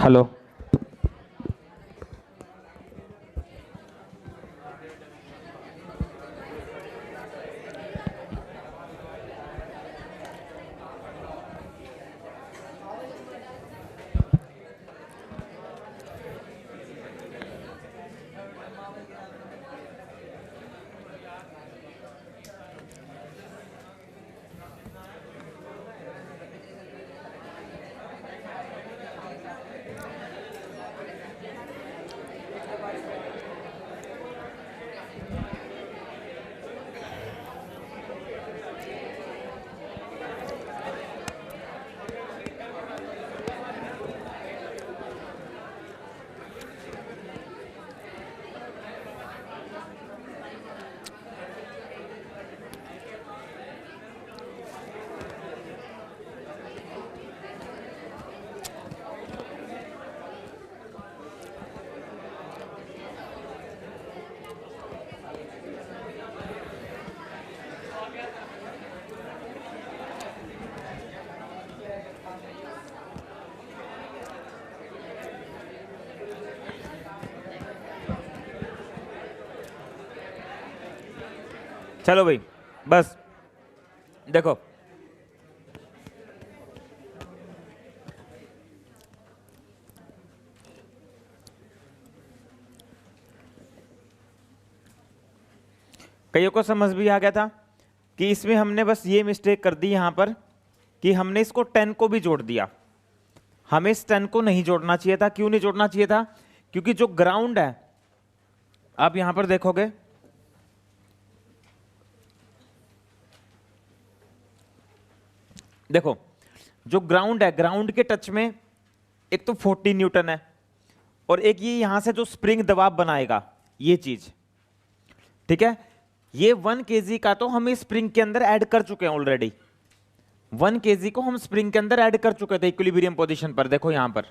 Hello. चलो भाई, बस देखो, कईयों को समझ भी आ गया था कि इसमें हमने बस ये मिस्टेक कर दी यहां पर कि हमने इसको 10 को भी जोड़ दिया। हमें इस 10 को नहीं जोड़ना चाहिए था। क्यों नहीं जोड़ना चाहिए था? क्योंकि जो ग्राउंड है, आप यहां पर देखोगे, देखो जो ग्राउंड है, ग्राउंड के टच में एक तो 40 न्यूटन है और एक ये यहां से जो स्प्रिंग दबाव बनाएगा ये चीज, ठीक है, ये 1 kg का तो हम इस स्प्रिंग के अंदर ऐड कर चुके हैं ऑलरेडी। 1 kg को हम स्प्रिंग के अंदर ऐड कर चुके थे इक्विलिब्रियम पोजीशन पर। देखो यहां पर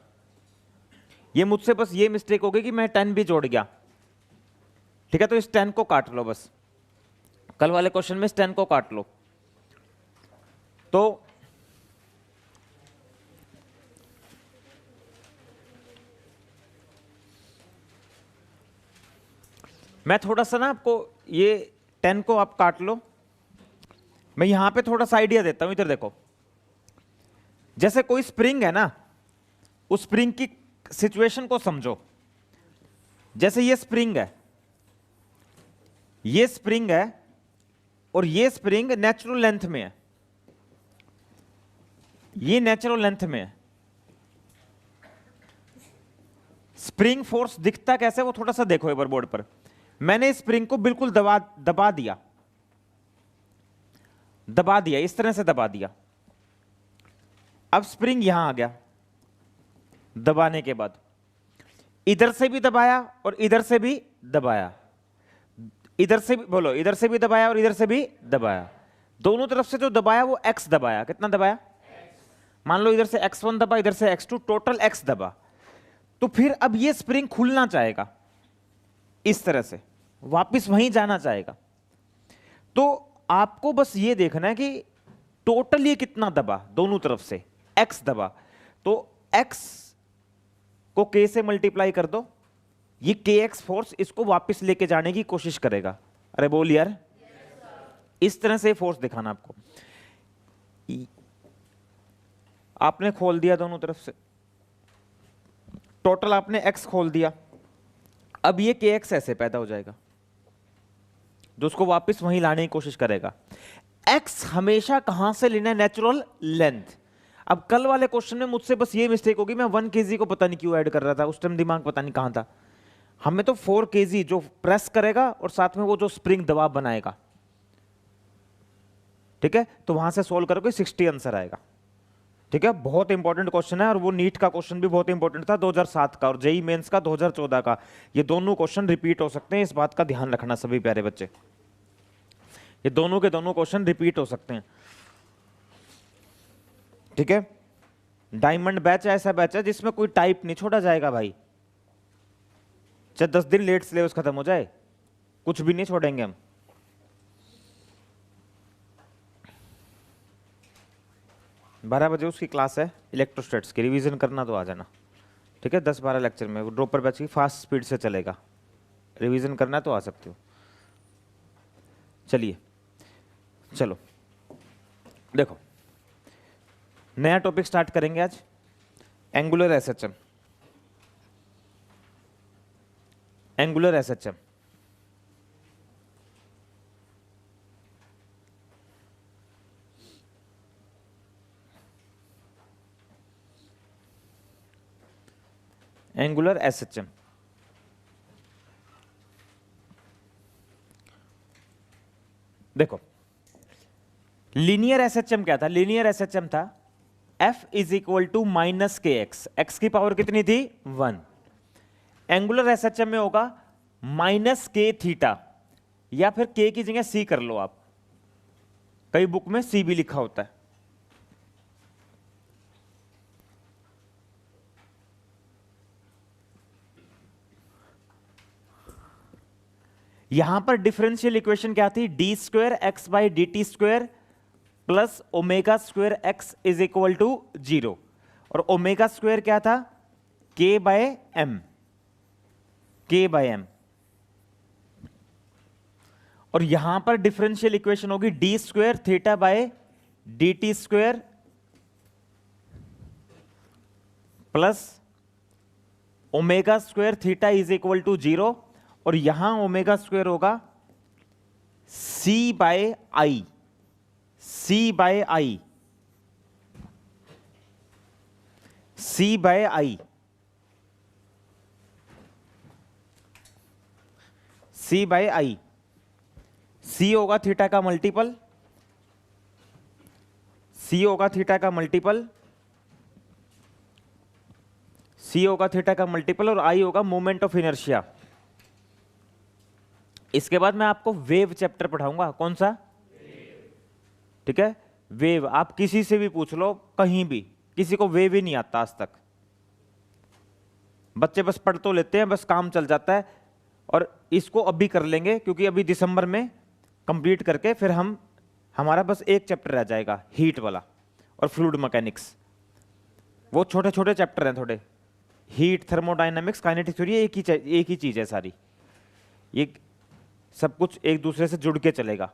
ये मुझसे बस ये मिस्टेक हो गई कि मैं 10 भी जोड़ गया, ठीक है, तो इस 10 को काट लो बस। कल वाले क्वेश्चन में इस 10 को काट लो। तो मैं थोड़ा सा ना आपको ये 10 को आप काट लो, मैं यहां पे थोड़ा सा आइडिया देता हूं। इधर देखो, जैसे कोई स्प्रिंग है ना, उस स्प्रिंग की सिचुएशन को समझो। जैसे ये स्प्रिंग है, ये स्प्रिंग है और ये स्प्रिंग नेचुरल लेंथ में है, ये नेचुरल लेंथ में है। स्प्रिंग फोर्स दिखता कैसे वो थोड़ा सा देखो एक बार बोर्ड पर। मैंने स्प्रिंग को बिल्कुल दबा दिया, इस तरह से दबा दिया। अब स्प्रिंग यहां आ गया, दबाने के बाद इधर से भी दबाया और इधर से भी दबाया, इधर से भी बोलो, इधर से भी दबाया और इधर से भी दबाया। दोनों तरफ से जो दबाया वो x दबाया। कितना दबाया? मान लो इधर से x1 दबा, इधर से x2, टोटल x दबा। तो फिर अब ये स्प्रिंग खुलना चाहेगा, इस तरह से वापस वहीं जाना चाहेगा। तो आपको बस ये देखना है कि टोटल ये कितना दबा, दोनों तरफ से x दबा। तो x को k से मल्टीप्लाई कर दो, ये kx फोर्स इसको वापस लेके जाने की कोशिश करेगा। अरे बोल यार, इस तरह से फोर्स दिखाना आपको। आपने खोल दिया दोनों तरफ से, टोटल आपने x खोल दिया। अब ये kx ऐसे पैदा हो जाएगा जो उसको वापस वहीं लाने की कोशिश करेगा। x हमेशा कहां से लेना है? Natural length. अब कल वाले क्वेश्चन में मुझसे बस ये मिस्टेक होगी, मैं 1 kg को पता नहीं क्यों ऐड कर रहा था, उस टाइम दिमाग पता नहीं कहां था। हमें तो 4 kg जो प्रेस करेगा और साथ में वो जो स्प्रिंग दबाव बनाएगा, ठीक है, तो वहां से सोल्व करोगे 60 आंसर आएगा। ठीक है, बहुत इंपॉर्टेंट क्वेश्चन है और वो नीट का क्वेश्चन भी बहुत इंपॉर्टेंट था 2007 का, और जेई मेंस का 2014 का। ये दोनों क्वेश्चन रिपीट हो सकते हैं, इस बात का ध्यान रखना सभी प्यारे बच्चे। ये दोनों के दोनों क्वेश्चन रिपीट हो सकते हैं, ठीक है। डायमंड बैच ऐसा बैच है जिसमें कोई टाइप नहीं छोड़ा जाएगा भाई, चाहे 10 दिन लेट सिलेबस खत्म हो जाए, कुछ भी नहीं छोड़ेंगे हम। बारह बजे उसकी क्लास है इलेक्ट्रोस्टैट्स की, रिवीजन करना तो आ जाना, ठीक है, 10-12 लेक्चर में ड्रॉपर बैच की फास्ट स्पीड से चलेगा। रिवीजन करना है तो आ सकते हो। चलिए चलो देखो, नया टॉपिक स्टार्ट करेंगे आज, angular SHM. Angular SHM angular SHM देखो, लीनियर एसएचएम क्या था? लीनियर एसएचएम था F is equal to minus K X, X की पावर कितनी थी? 1। एंगुलर एसएचएम में होगा माइनस के थीटा, या फिर के की जगह सी कर लो आप, कई बुक में सी भी लिखा होता है। यहां पर डिफरेंशियल इक्वेशन क्या थी? D square X by D T square plus omega square X is equal to 0, और ओमेगा स्क्वायर क्या था? K by M, K by M. और यहां पर डिफरेंशियल इक्वेशन होगी D square theta by D T square plus omega square theta is equal to 0, और यहां omega square होगा C by I, C by I, C by I, C by I. C होगा theta का multiple, सी होगा theta का multiple, सी होगा theta का multiple, और आई होगा मोमेंट ऑफ इनर्शिया। इसके बाद मैं आपको वेव चैप्टर पढ़ाऊंगा। कौन सा? ठीक है, वेव। आप किसी से भी पूछ लो, कहीं भी, किसी को वेव ही नहीं आता आज तक। बच्चे बस पढ़ तो लेते हैं, बस काम चल जाता है। और इसको अभी कर लेंगे, क्योंकि अभी दिसंबर में कंप्लीट करके फिर हमारा बस एक चैप्टर रह जाएगा, हीट वाला और फ्लूइड मैकेनिक्स। वो छोटे छोटे चैप्टर हैं थोड़े, हीट, थर्मोडायनामिक्स, काइनेटिक थ्योरी, एक ही चीज है सारी। ये सब कुछ एक दूसरे से जुड़ के चलेगा।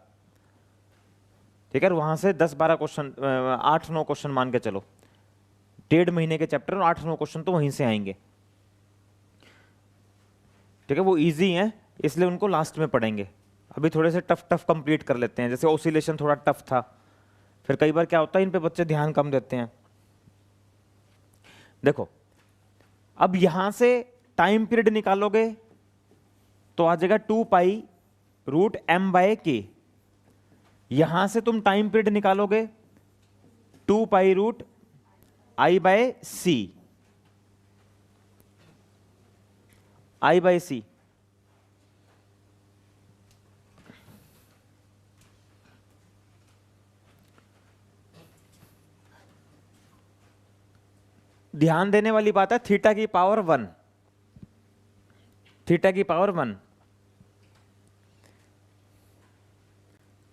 ठीक है, वहां से 10-12 क्वेश्चन, 8-9 क्वेश्चन मान के चलो, 1.5 महीने के चैप्टर और 8-9 क्वेश्चन तो वहीं से आएंगे। ठीक है, वो इजी हैं, इसलिए उनको लास्ट में पढ़ेंगे। अभी थोड़े से टफ टफ कंप्लीट कर लेते हैं। जैसे ऑसिलेशन थोड़ा टफ था, फिर कई बार क्या होता है इन पे बच्चे ध्यान कम देते हैं। देखो, अब यहां से टाइम पीरियड निकालोगे तो आ जाएगा 2 पाई रूट एम बाय के। यहां से तुम टाइम पीरियड निकालोगे 2 pi root I by C, I by C. ध्यान देने वाली बात है, थीटा की पावर 1, थीटा की पावर 1।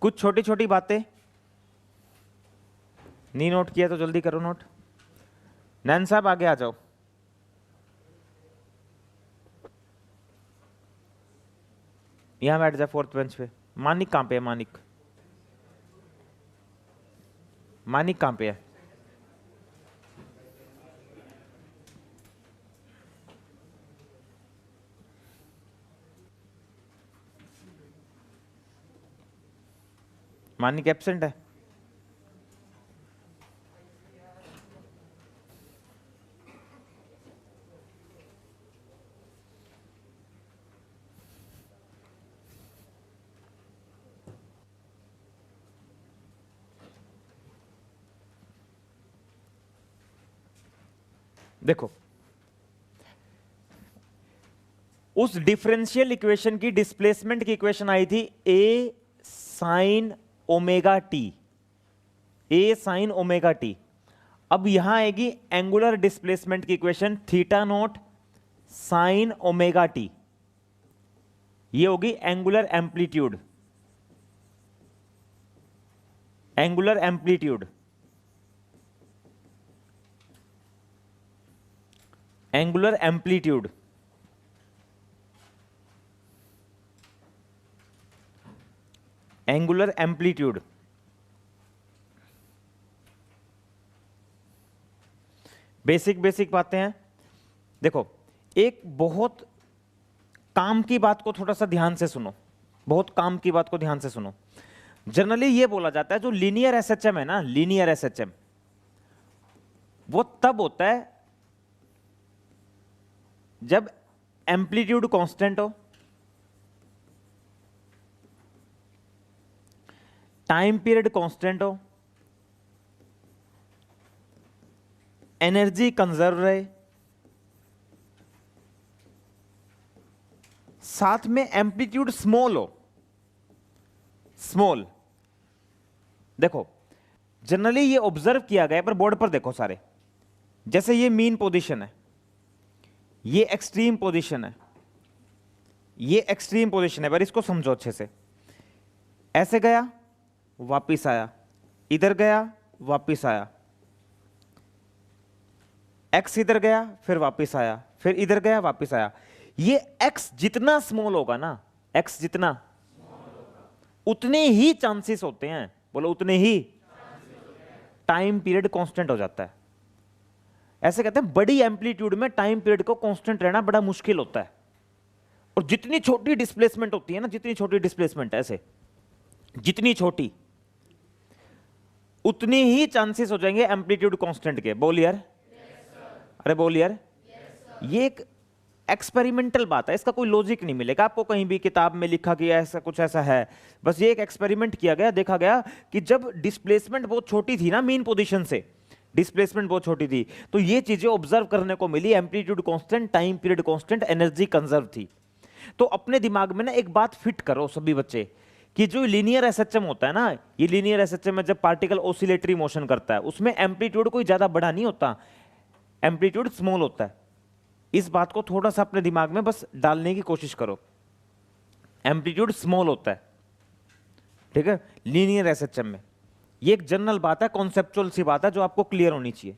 कुछ छोटी छोटी बातें नहीं नोट किया तो जल्दी करो नोट। नैन साहब आगे आ जाओ। यहां बैठ जाए 4th बेंच पे। मानिक कहां पे है? मानिक, मानिक कहां पे है? मानिक एब्सेंट है। देखो, उस डिफरेंशियल इक्वेशन की डिस्प्लेसमेंट की इक्वेशन आई थी ए साइन ओमेगा टी, ए साइन ओमेगा टी। अब यहां आएगी एंगुलर डिस्प्लेसमेंट की equation theta naught sine omega T. ये होगी angular amplitude, angular amplitude, angular amplitude, angular amplitude basic बातें हैं। देखो, एक बहुत काम की बात को थोड़ा सा ध्यान से सुनो, बहुत काम की बात को ध्यान से सुनो। जनरली ये बोला जाता है जो लीनियर एसएचएम है ना, लीनियर एसएचएम, वो तब होता है जब एम्पलीट्यूड कांस्टेंट हो, टाइम पीरियड कांस्टेंट हो, एनर्जी कंजर्व रहे, साथ में एम्पलीट्यूड स्मॉल हो, स्मॉल। देखो, जनरली ये ऑब्जर्व किया गया, पर बोर्ड पर देखो सारे, जैसे ये मीन पोजीशन है, ये एक्सट्रीम पोजीशन है, ये एक्सट्रीम पोजीशन है, पर इसको समझो अच्छे से। ऐसे गया, वापिस आया, इधर गया, वापिस आया, एक्स इधर गया, फिर वापिस आया, फिर इधर गया, वापिस आया। ये एक्स जितना स्मॉल होगा ना, एक्स जितना, उतने ही चांसेस होते हैं, बोलो उतने ही टाइम पीरियड कांस्टेंट हो जाता है। ऐसे कहते हैं बड़ी एम्पलीट्यूड में टाइम पीरियड को कांस्टेंट रहना बड़ा मुश्किल होता है, और जितनी छोटी डिस्प्लेसमेंट होती है ना, जितनी छोटी डिस्प्लेसमेंट ऐसे, जितनी छोटी, उतनी ही चांसेस हो जाएंगे एम्पलीट्यूड कांस्टेंट के। बोल यार, अरे बोल यार, ये एक एक्सपेरिमेंटल बात है, इसका कोई लॉजिक नहीं मिलेगा आपको कहीं भी किताब में लिखा गया ऐसा कुछ ऐसा है। बस ये एक एक्सपेरिमेंट किया गया, देखा गया कि जब डिस्प्लेसमेंट बहुत छोटी थी ना, मीन पोजीशन से डिस्प्लेसमेंट बहुत छोटी थी, तो ये चीजें ऑब्जर्व करने को मिली, amplitude constant, time period constant, energy conserve थी। तो अपने दिमाग में ना एक बात फिट करो सभी बच्चे, कि जो लीनियर एसएचएम होता है ना, ये लीनियर एसएचएम में जब पार्टिकल ऑसिलेटरी मोशन करता है, उसमें एम्पलीट्यूड कोई ज्यादा बड़ा नहीं होता, एम्पलीट्यूड स्मॉल होता है। इस बात को थोड़ा सा अपने दिमाग में बस डालने की कोशिश करो, एम्पलीट्यूड स्मॉल होता है, ठीक है, लीनियर एसएचएम में। ये एक जनरल बात है, कॉन्सेप्चुअल सी बात है जो आपको क्लियर होनी चाहिए।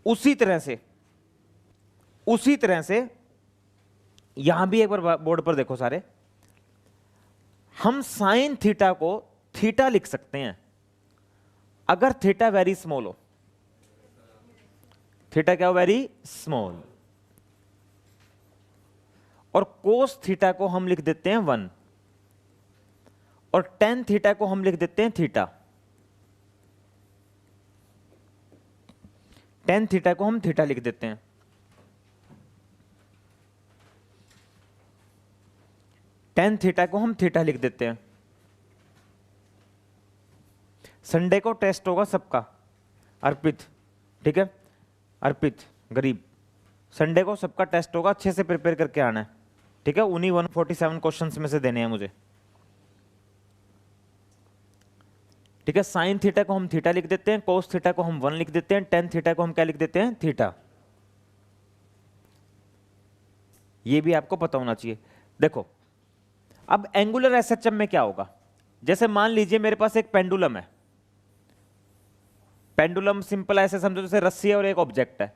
उसी तरह से यहां भी एक बार बोर्ड पर देखो सारे, हम साइन थीटा को थीटा लिख सकते हैं अगर थीटा वेरी स्मॉल हो। थीटा क्या हो? Very small. और कोस थीटा को हम लिख देते हैं 1, और टेन थीटा को हम लिख देते हैं थीटा। टेन थीटा को हम थीटा लिख देते हैं। टेन थीटा को हम थीटा लिख देते हैं। संडे को टेस्ट होगा सबका, अर्पित, ठीक है, अर्पित गरीब, संडे को सबका टेस्ट होगा, अच्छे से प्रिपेयर करके आना है, ठीक है। उन्हीं 147 क्वेश्चंस में से देने हैं मुझे, ठीक है। साइन थीटा को हम थीटा लिख देते हैं, कोस थीटा को हम 1 लिख देते हैं, टेन थीटा को हम क्या लिख देते हैं? थीटा। ये भी आपको पता होना चाहिए। देखो, अब एंगुलर एसएचएम में क्या होगा, जैसे मान लीजिए मेरे पास एक पेंडुलम है। पेंडुलम सिंपल ऐसे समझो जैसे रस्सी है और एक ऑब्जेक्ट है।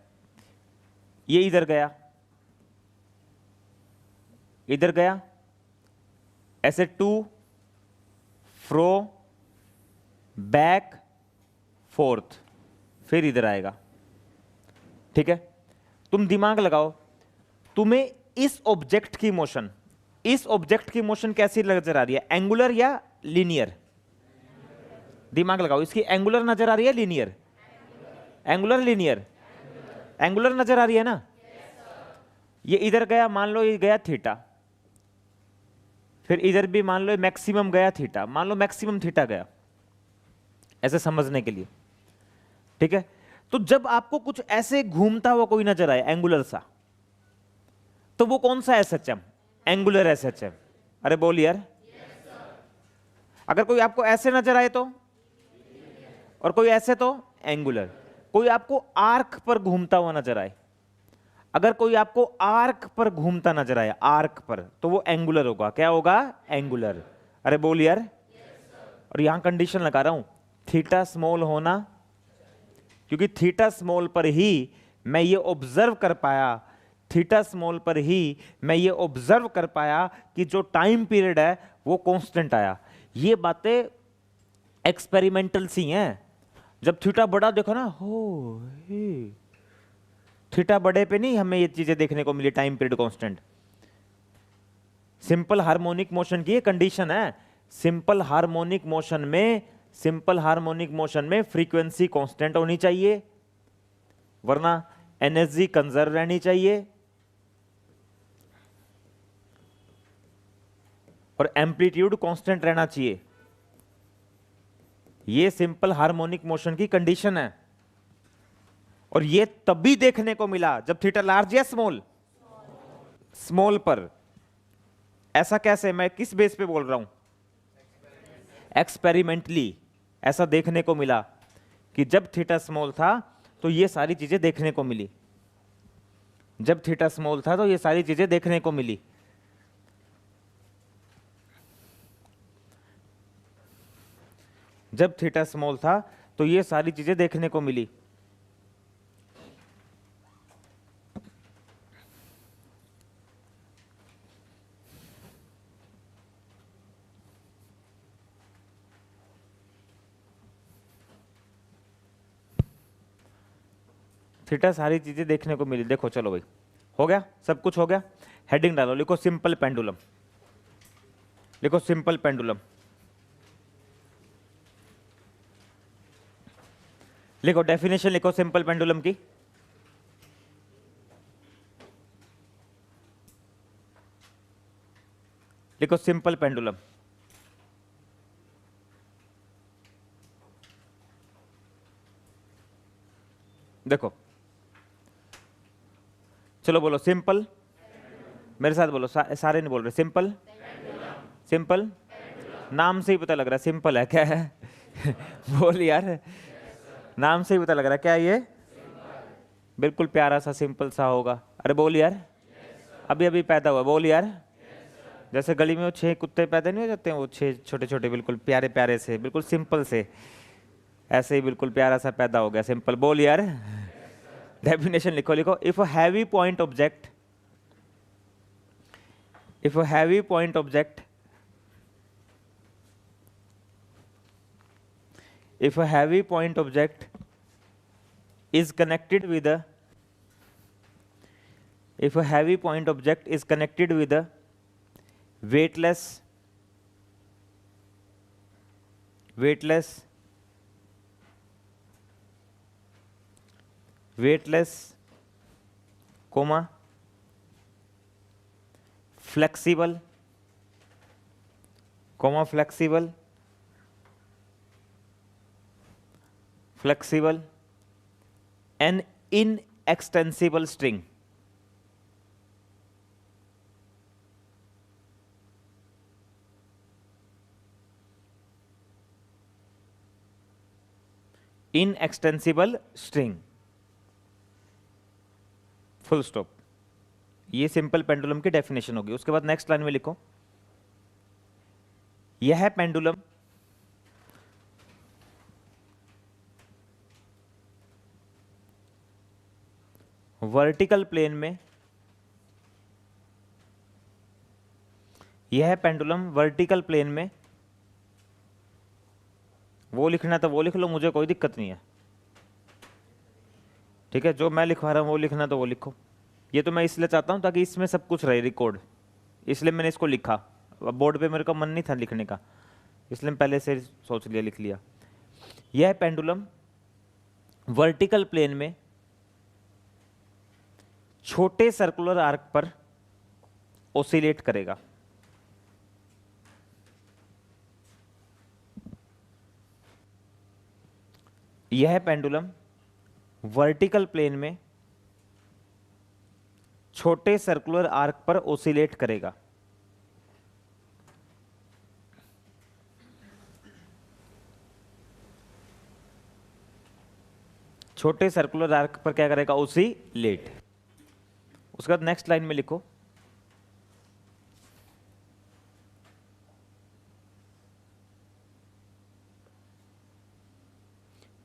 ये इधर गया, इधर गया, ऐसे टू फ्रो बैक फोर्थ, फिर इधर आएगा, ठीक है। तुम दिमाग लगाओ, तुम्हें इस ऑब्जेक्ट की मोशन, इस ऑब्जेक्ट की मोशन कैसी नजर आ रही है, एंगुलर या लीनियर? दिमाग लगाओ, इसकी एंगुलर नजर आ रही है लीनियर? Angular linear? एंगुलर नजर आ रही है ना। ये इधर गया, मान लो ये गया थीटा, फिर इधर भी मान लो मैक्सिमम गया थीटा, मान लो मैक्सिमम थीटा गया, ऐसे समझने के लिए, ठीक है। तो जब आपको कुछ ऐसे घूमता हुआ कोई नजर आए एंगुलर सा, तो वो कौन सा एसएचएम? Angular SHM. अरे बोल यार। अगर कोई आपको ऐसे नजर आए तो, और कोई ऐसे तो एंगुलर। कोई आपको आर्क पर घूमता हुआ नजर आए, अगर कोई आपको आर्क पर घूमता नजर आए, आर्क पर, तो वो एंगुलर होगा। क्या होगा? एंगुलर। अरे बोल यार। और यहां कंडीशन लगा रहा हूं, थीटा स्मॉल होना, क्योंकि थीटा स्मॉल पर ही मैं ये ऑब्जर्व कर पाया, थीटा स्मॉल पर ही मैं ये ऑब्जर्व कर पाया कि जो टाइम पीरियड है वो कांस्टेंट आया। ये बातें एक्सपेरिमेंटल सी हैं। जब थीटा बड़ा देखो ना, हो थीटा बड़े पे नहीं हमें ये चीजें देखने को मिली, time period constant. Simple harmonic motion की ये कंडीशन है। सिंपल हार्मोनिक मोशन में फ्रीक्वेंसी कांस्टेंट होनी चाहिए, वरना एनर्जी कंजर्व रहनी चाहिए, और एम्पलीट्यूड कांस्टेंट रहना चाहिए। ये सिंपल हार्मोनिक मोशन की कंडीशन है। और ये तभी देखने को मिला जब थीटा लार्ज या स्मॉल, स्मॉल पर। ऐसा कैसे, मैं किस बेस पे बोल रहा हूं? एक्सपेरिमेंटली ऐसा देखने को मिला कि जब थीटा स्मॉल था तो ये सारी चीजें देखने को मिली। जब थीटा स्मॉल था तो ये सारी चीजें देखने को मिली। जब थीटा स्मॉल था तो ये सारी चीजें देखने को मिली। थीटा सारी चीजें देखने को मिली। देखो चलो भाई, हो गया, सब कुछ हो गया। हेडिंग डालो, लिखो सिंपल पेंडुलम, लिखो सिंपल पेंडुलम, लिखो डेफिनेशन, लिखो सिंपल पेंडुलम की। लिखो सिंपल पेंडुलम। देखो चलो बोलो सिंपल, मेरे साथ बोलो, सारे नहीं बोल रहे। सिंपल, सिंपल, नाम से ही पता लग रहा है सिंपल है। क्या है? बोल यार, नाम से ही पता लग रहा है क्या ये? बिल्कुल प्यारा सा सिंपल सा होगा। अरे बोल यार, अभी अभी पैदा हुआ, बोल यार। जैसे गली में वो 6 कुत्ते पैदा नहीं हो जाते हैं, वो 6 छोटे छोटे बिल्कुल प्यारे प्यारे से, बिल्कुल सिंपल से, ऐसे ही बिल्कुल प्यारा सा पैदा हो गया, सिंपल। बोल यार। डेफिनेशन लिखो, लिखो if a heavy point object, if a heavy point object, if a heavy point object is connected with a, if a heavy point object is connected with a weightless, comma flexible, and inextensible string, inextensible string, full stop. ये simple pendulum की definition होगी। उसके बाद next line में लिखो, यह pendulum vertical plane में, यह पेंडुलम वर्टिकल प्लेन में, वो लिखना तो वो लिख लो, मुझे कोई दिक्कत नहीं है, ठीक है। जो मैं लिखवा रहा हूं वो लिखना तो वो लिखो। ये तो मैं इसलिए चाहता हूं ताकि इसमें सब कुछ रहे रिकॉर्ड, इसलिए मैंने इसको लिखा। बोर्ड पे मेरे को मन नहीं था लिखने का, इसलिए पहले से सोच लिया, लिख लिया। यह पेंडुलम वर्टिकल प्लेन में छोटे सर्कुलर आर्क पर ओसिलेट करेगा। यह पेंडुलम वर्टिकल प्लेन में छोटे सर्कुलर आर्क पर ओसिलेट करेगा। छोटे सर्कुलर आर्क पर क्या करेगा? ओसिलेट। उसके बाद नेक्स्ट लाइन में लिखो,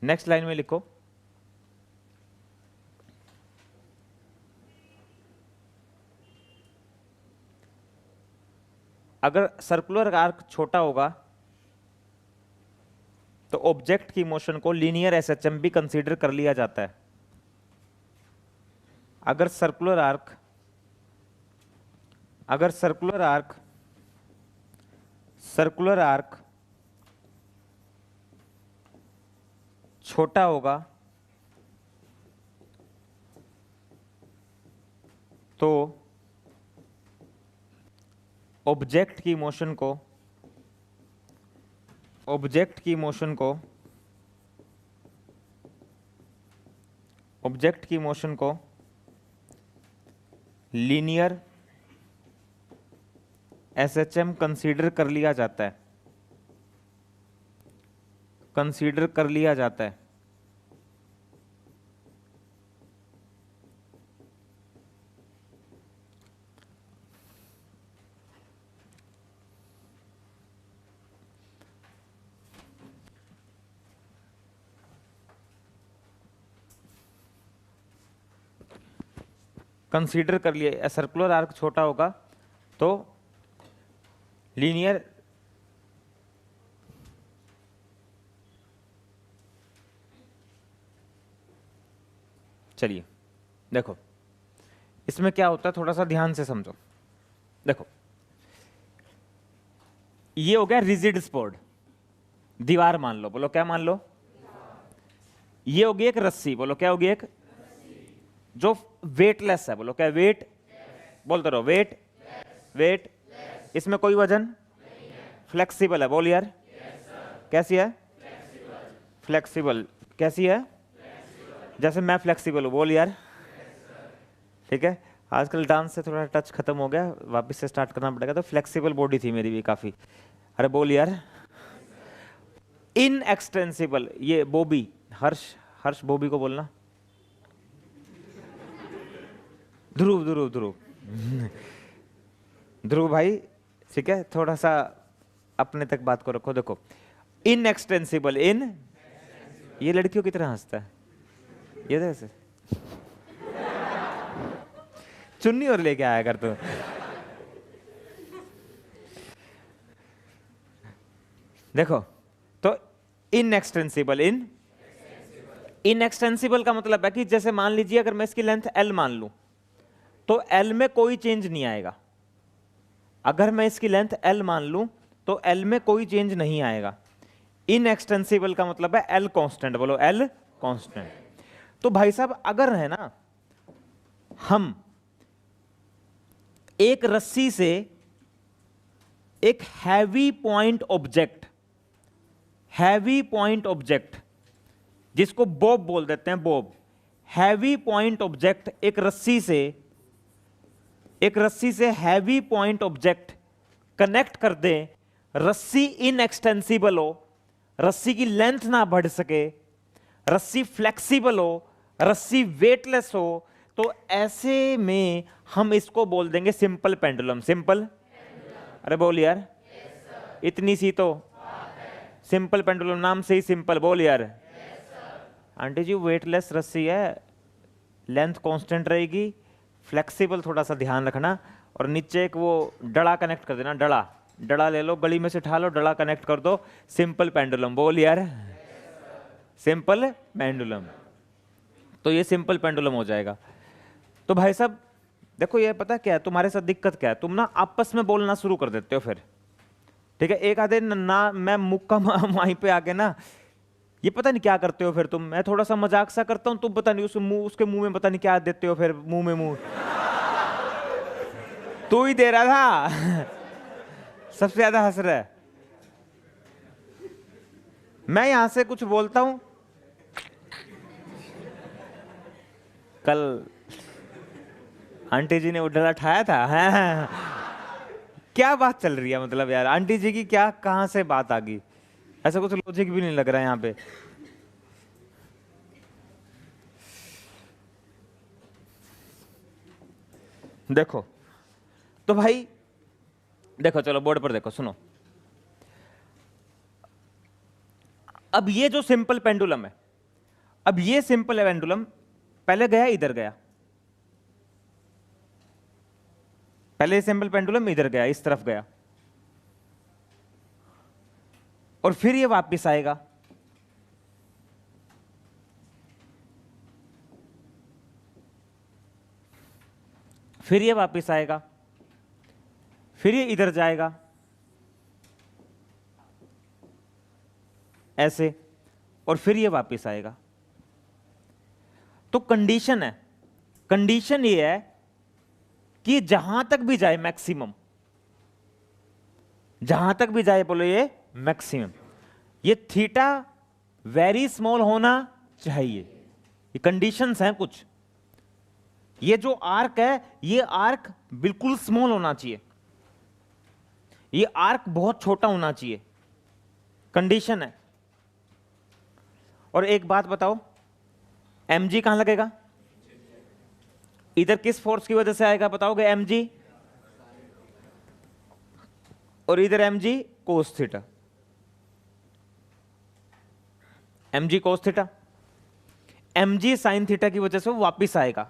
नेक्स्ट लाइन में लिखो अगर सर्कुलर आर्क छोटा होगा तो ऑब्जेक्ट की मोशन को लीनियर एसएचएम भी कंसीडर कर लिया जाता है। अगर सर्कुलर आर्क छोटा होगा तो ऑब्जेक्ट की मोशन को लीनियर एसएचएम कंसीडर कर लिया जाता है। कंसीडर कर लिया, सर्कुलर आर्क छोटा होगा तो लीनियर चलिए देखो इसमें क्या होता है, थोड़ा सा ध्यान से समझो। देखो ये हो गया रिजिड स्पोर्ड, दीवार मान लो, बोलो क्या मान लो। ये होगी एक रस्सी, बोलो क्या होगी एक जो वेटलेस है, बोलो क्या वेट, बोलते रहो वेट। इसमें कोई वजन, फ्लेक्सिबल है, बोल यार कैसी है, फ्लेक्सिबल कैसी है, जैसे मैं फ्लेक्सिबल हूं, बोल यार। ठीक है, आजकल डांस से थोड़ा टच खत्म हो गया, वापस से स्टार्ट करना पड़ेगा। तो फ्लेक्सिबल बॉडी थी मेरी भी काफी। अरे बोल यार। इनएक्सटेंसिबल, ये बॉबी, हर्ष बॉबी को बोलना। ध्रुव भाई, ठीक है, थोड़ा सा अपने तक बात को रखो। देखो इनएक्सटेंसिबल, ये लड़कियों की तरह हंसता है, ये जैसे चुन्नी और लेके आया कर तू। देखो तो इनएक्सटेंसिबल, इनएक्सटेंसिबल का मतलब है कि जैसे मान लीजिए अगर मैं इसकी लेंथ L मान लूं तो L में कोई चेंज नहीं आएगा। अगर मैं इसकी लेंथ L मान लूं तो L में कोई चेंज नहीं आएगा। इनएक्सटेंसिबल का मतलब है L कांस्टेंट, बोलो L कांस्टेंट। तो भाई साहब अगर है ना हम एक रस्सी से एक हैवी पॉइंट ऑब्जेक्ट जिसको बॉब बोल देते हैं, बॉब, हैवी पॉइंट ऑब्जेक्ट, एक रस्सी से हैवी पॉइंट ऑब्जेक्ट कनेक्ट कर दे, रस्सी इनएक्सटेंसिबल हो, रस्सी की लेंथ ना बढ़ सके, रस्सी फ्लेक्सिबल हो, रस्सी वेटलेस हो, तो ऐसे में हम इसको बोल देंगे सिंपल पेंडुलम। अरे बोल यार, इतनी सी तो सिंपल पेंडुलम, नाम से ही सिंपल, बोल यार। आंटी जी वेटलेस रस्सी है, लेंथ कांस्टेंट रहेगी, फ्लेक्सिबल, थोड़ा सा ध्यान रखना, और नीचे एक वो डड़ा कनेक्ट कर देना, डड़ा ले लो, गली में से उठा लो, डड़ा कनेक्ट कर दो, सिंपल पेंडुलम, बोल यार सिंपल पेंडुलम। तो ये सिंपल पेंडुलम हो जाएगा। तो भाई साहब देखो ये पता क्या है तुम्हारे साथ दिक्कत क्या है, तुम ना आपस में बोलना शुरू कर देते हो फिर। ठीक है, एक आधे ना मैं मुक्का वहीं पे आके ना ये पता नहीं क्या करते हो फिर तुम। मैं थोड़ा सा मजाक सा करता हूं, तुम पता नहीं उसके मुंह में पता नहीं क्या देते हो फिर, मुंह तू ही दे रहा था सबसे ज्यादा हंस रहा है। मैं यहां से कुछ बोलता हूं, कल आंटी जी ने उठा ठाया था। हाँ। क्या बात चल रही है, मतलब यार आंटी जी की क्या कहां से बात आ गई, ऐसा कुछ लॉजिक भी नहीं लग रहा है यहां पे। देखो तो भाई देखो, चलो बोर्ड पर देखो, सुनो। अब ये जो सिंपल पेंडुलम है, अब ये सिंपल पेंडुलम पहले गया इधर गया, पहले सिंपल पेंडुलम इधर गया, इस तरफ गया, और फिर ये वापस आएगा, फिर ये वापस आएगा, फिर ये इधर जाएगा ऐसे, और फिर ये वापस आएगा। तो कंडीशन है, कंडीशन ये है कि जहां तक भी जाए मैक्सिमम, जहां तक भी जाए बोलो ये मैक्सिमम, ये थीटा वेरी स्मॉल होना चाहिए। ये कंडीशंस हैं कुछ। ये जो आर्क है, ये आर्क बिल्कुल स्मॉल होना चाहिए, ये आर्क बहुत छोटा होना चाहिए, कंडीशन है। और एक बात बताओ, mg कहां लगेगा? इधर किस फोर्स की वजह से आएगा बताओगे? mg, और इधर mg cos theta, mg cos theta, mg sine theta की वजह से वो वापिस आएगा।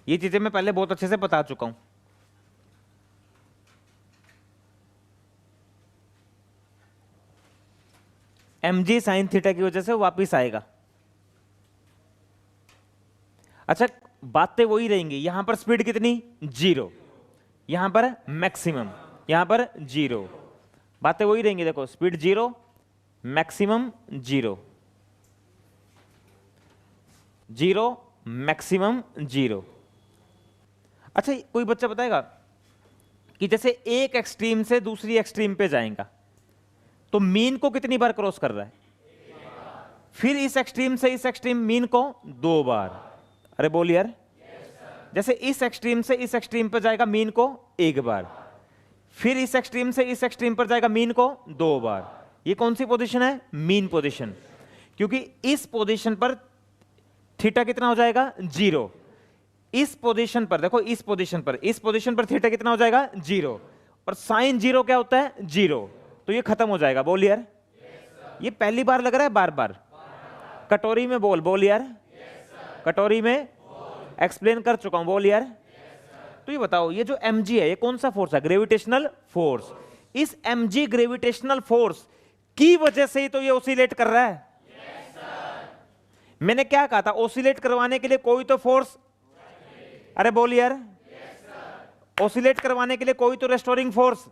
ये चीजें मैं पहले बहुत अच्छे से बता चुका हूं। mg साइन थीटा की वजह से वो वापिस आएगा। अच्छा, बातें वही रहेंगी। यहां पर स्पीड कितनी? 0, यहां पर मैक्सिमम, यहां पर 0, बातें वही रहेंगी। देखो, स्पीड 0, मैक्सिमम 0, 0, मैक्सिमम 0। अच्छा, कोई बच्चा बताएगा कि जैसे एक एक्सट्रीम से दूसरी एक्सट्रीम पे जाएगा तो मीन को कितनी बार क्रॉस कर रहा है? फिर इस एक्सट्रीम से इस एक्सट्रीम मीन को 2 बार। अरे बोल यार। जैसे इस एक्सट्रीम से इस एक्सट्रीम पर जाएगा मीन को 1 बार, फिर इस एक्सट्रीम से इस एक्सट्रीम पर जाएगा मीन को 2 बार। ये कौन सी पोजीशन है? Mean position. क्योंकि इस पोजीशन पर थीटा कितना हो जाएगा? 0। इस पोजीशन पर देखो, इस पोजीशन पर थीटा कितना हो जाएगा? 0। और साइन 0 क्या होता है? 0। तो ये खत्म हो जाएगा। बोल यार। ये पहली बार लग रहा है? बार बार कटोरी में बोल यार। कटोरी में एक्सप्लेन कर चुका हूं, बोल यार। तो ये बताओ, ये जो mg है, ये कौन सा फोर्स है? Gravitational force. इस mg ग्रेविटेशनल फोर्स की वजह से ही तो ये ऑसिलेट कर रहा है। मैंने क्या कहा था? ऑसिलेट करवाने के लिए कोई तो फोर्स, अरे बोल यार। ऑसिलेट करवाने के लिए कोई तो रेस्टोरिंग फोर्स,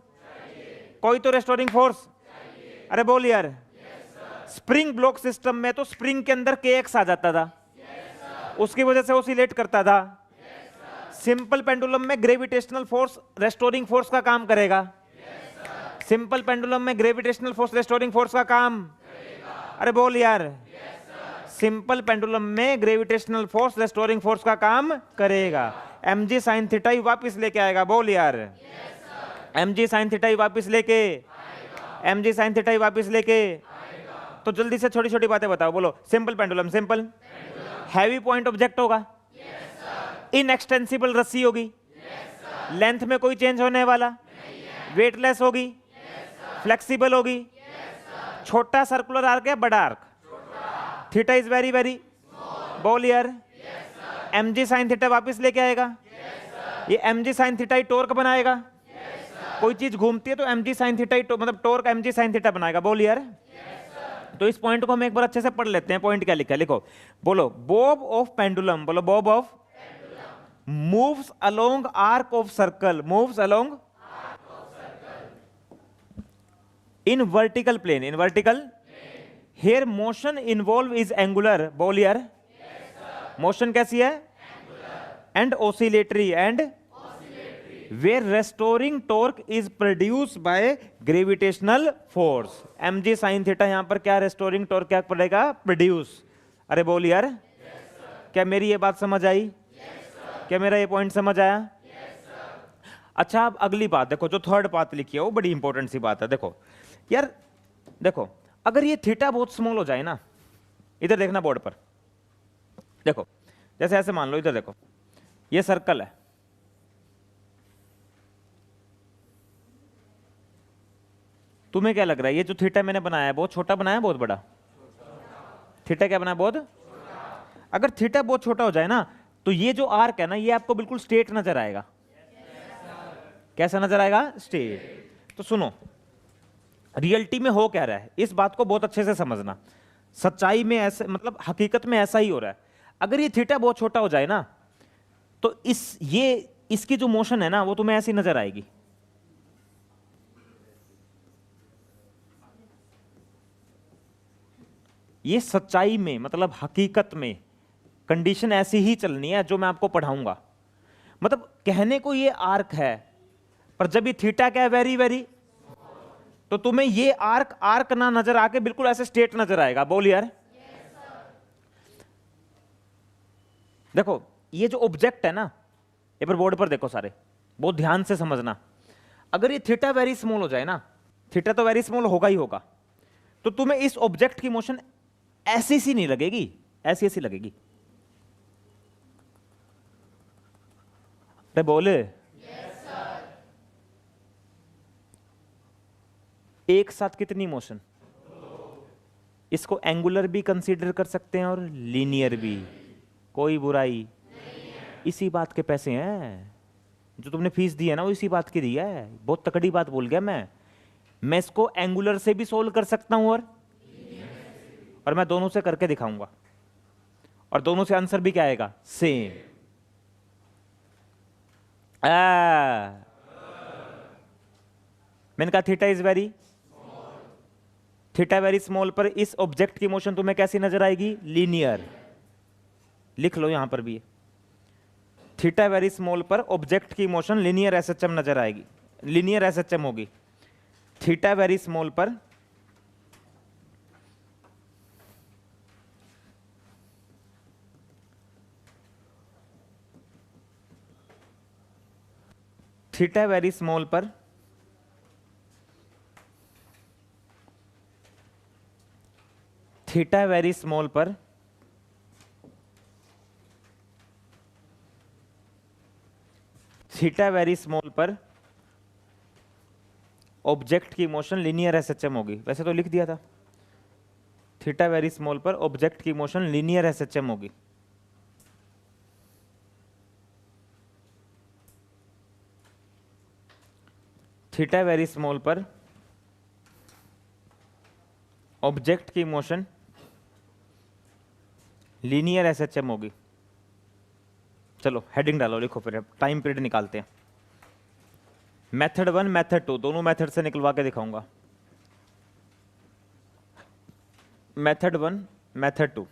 कोई तो रेस्टोरिंग फोर्स, अरे बोल यार। स्प्रिंग ब्लॉक सिस्टम में तो स्प्रिंग के अंदर kx आ जाता था, उसकी वजह से ऑसिलेट करता था। सिंपल पेंडुलम में ग्रेविटेशनल फोर्स रेस्टोरिंग फोर्स का काम करेगा। सिंपल पेंडुलम में ग्रेविटेशनल फोर्स रेस्टोरिंग फोर्स का काम, अरे बोल यार। सिंपल पेंडुलम में ग्रेविटेशनल फोर्स रेस्टोरिंग फोर्स का काम करेगा। mg साइन थीटा ही वापस लेके आएगा, बोल यार। mg साइन थीटा ही वापस लेके, mg साइन थीटा ही वापस लेके। तो जल्दी से छोटी छोटी बातें बताओ, बोलो। Simple pendulum, simple heavy point object होगा, इनएक्सटेंसिबल रस्सी होगी, लेंथ में कोई चेंज होने वाला, वेटलेस होगी, फ्लेक्सिबल होगी, छोटा सर्कुलर आर्क है, बड़ा arc, theta is very very, बोल यार। mg साइन थीटा वापस लेके आएगा। ये mg साइन थीटा ही टॉर्क बनाएगा। कोई चीज घूमती है तो mg साइन थीटा ही मतलब टॉर्क mg साइन थीटा बनाएगा, बोल यार। तो इस पॉइंट को हम एक बार अच्छे से पढ़ लेते हैं। पॉइंट क्या लिखा है, लिखो। बोलो, बॉब ऑफ पेंडुलम, बोलो bob of moves along arc of circle, moves along in vertical plane, in vertical. Here motion involve is angular, बोल यार। मोशन कैसी है? And oscillatory, and where restoring torque is produced by gravitational force। mg sin theta यहां पर क्या restoring torque क्या पड़ेगा? प्रोड्यूस। अरे बोल यार। क्या मेरी ये बात समझ आई? क्या मेरा ये पॉइंट समझ आया? अच्छा, अब अगली बात देखो, जो थर्ड बात लिखी है वो बड़ी इंपॉर्टेंट सी बात है। देखो यार, देखो, अगर ये थीटा बहुत स्मॉल हो जाए ना, इधर देखना बोर्ड पर, देखो, जैसे ऐसे मान लो, इधर देखो, ये सर्कल है, तुम्हें क्या लग रहा है ये जो थीटा मैंने बनाया है बहुत छोटा बनाया है, बहुत बड़ा? थीटा क्या बनाया? बहुत। अगर थीटा बहुत छोटा हो जाए ना, तो ये जो आर्क है ना, ये आपको बिल्कुल स्ट्रेट नजर आएगा। कैसा नजर आएगा? स्ट्रेट। तो सुनो, रियलिटी में हो क्या रहा है, इस बात को बहुत अच्छे से समझना। सच्चाई में ऐसे, मतलब हकीकत में ऐसा ही हो रहा है। अगर ये थीटा बहुत छोटा हो जाए ना, तो इसकी जो मोशन है ना, वो तुम्हें ऐसी नजर आएगी। ये सच्चाई में, मतलब हकीकत में कंडीशन ऐसी ही चलनी है जो मैं आपको पढ़ाऊंगा। मतलब कहने को ये आर्क है, पर जब ये थीटा क्या है, वेरी वेरी, तो तुम्हें ये आर्क आर्क ना नजर आके बिल्कुल ऐसे स्ट्रेट नजर आएगा। बोल यार। देखो ये जो ऑब्जेक्ट है ना, ये पर बोर्ड पर देखो सारे, बहुत ध्यान से समझना। अगर ये थीटा वेरी स्मॉल हो जाए ना, थीटा तो वेरी स्मॉल होगा ही होगा, तो तुम्हें इस ऑब्जेक्ट की मोशन ऐसी सी नहीं लगेगी, ऐसी ऐसी लगेगी। अरे बोले। एक साथ कितनी मोशन? इसको एंगुलर भी कंसीडर कर सकते हैं और लीनियर भी, कोई बुराई। इसी बात के पैसे हैं, जो तुमने फीस दी है ना, वो इसी बात की दी है। बहुत तकड़ी बात बोल गया मैं इसको एंगुलर से भी सोल्व कर सकता हूं और मैं दोनों से करके दिखाऊंगा, और दोनों से आंसर भी क्या आएगा, सेम। मैंने कहा theta is very, theta very small पर इस ऑब्जेक्ट की मोशन तुम्हें कैसी नजर आएगी, लीनियर। लिख लो यहां पर भी, थीटा वेरी स्मॉल पर ऑब्जेक्ट की मोशन लीनियर एसएचएम नजर आएगी, लीनियर एसएचएम होगी। थीटा वेरी स्मॉल पर थीटा वेरी स्मॉल पर थीटा वेरी स्मॉल पर थीटा वेरी स्मॉल पर ऑब्जेक्ट की मोशन लीनियर एसएचएम होगी। वैसे तो लिख दिया था, थीटा वेरी स्मॉल पर ऑब्जेक्ट की मोशन लीनियर एसएचएम होगी। थीटा वेरी स्मॉल पर ऑब्जेक्ट की मोशन लीनियर एसएचएम होगी। चलो हेडिंग डालो, लिखो, फिर टाइम पीरियड निकालते हैं। मेथड 1 मेथड 2 दोनों मेथड से निकलवा के दिखाऊंगा। मेथड 1 मेथड 2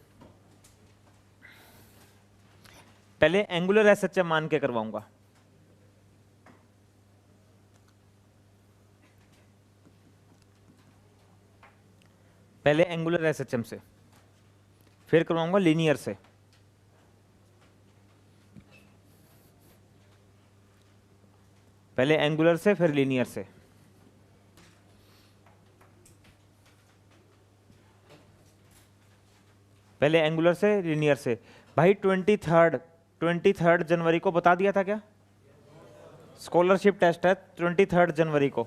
पहले एंगुलर एसएचएम मान के करवाऊंगा। पहले एंगुलर एसएचएम से, फिर करवाऊंगा लीनियर से। पहले एंगुलर से फिर लीनियर से। पहले एंगुलर से लीनियर से। भाई 23 जनवरी को बता दिया था क्या, स्कॉलरशिप टेस्ट है 23 जनवरी को,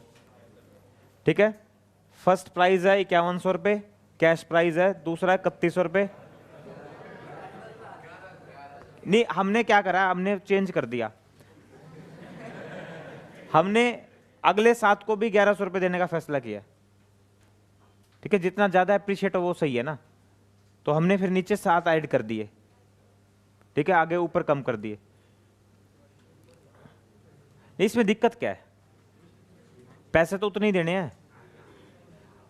ठीक है। फर्स्ट प्राइज है 5100 रुपये, कैश प्राइज है। दूसरा है 3100 रुपये। नहीं, हमने क्या करा, हमने चेंज कर दिया, हमने अगले 7 को भी 1100 रुपये देने का फैसला किया, ठीक है। जितना ज्यादा अप्रिशिएट हो वो सही है ना, तो हमने फिर नीचे 7 ऐड कर दिए, ठीक है, आगे ऊपर कम कर दिए। इसमें दिक्कत क्या है, पैसे तो उतने ही देने हैं,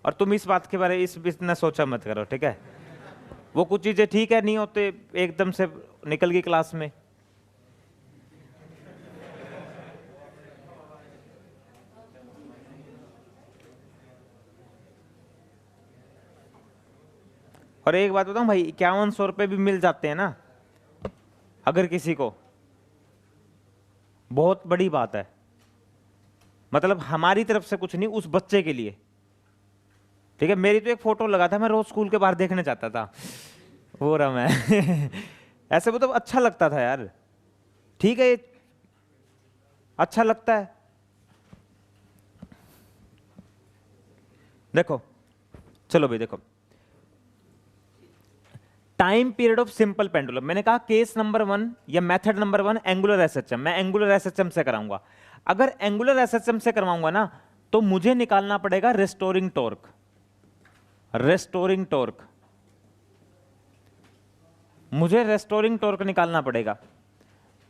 और तुम इस बात के बारे में इतना सोचा मत करो, ठीक है। वो कुछ चीजें ठीक है नहीं होते, एकदम से निकल गई क्लास में। और एक बात बताऊं भाई, 5100 रुपये भी मिल जाते हैं ना अगर किसी को, बहुत बड़ी बात है। मतलब हमारी तरफ से कुछ नहीं, उस बच्चे के लिए, ठीक है। मेरी तो एक फोटो लगा था, मैं रोज स्कूल के बाहर देखने जाता था, वो रहा मैं ऐसे मतलब अच्छा लगता था यार, ठीक है, अच्छा लगता है। देखो चलो भाई, देखो time period of simple pendulum, मैंने कहा केस नंबर 1 या मेथड नंबर 1 एंगुलर एसएचएम, मैं एंगुलर एसएचएम से कराऊंगा। अगर एंगुलर एसएचएम से करवाऊंगा ना, तो मुझे निकालना पड़ेगा रेस्टोरिंग टॉर्क। रेस्टोरिंग टॉर्क, मुझे रेस्टोरिंग टॉर्क निकालना पड़ेगा,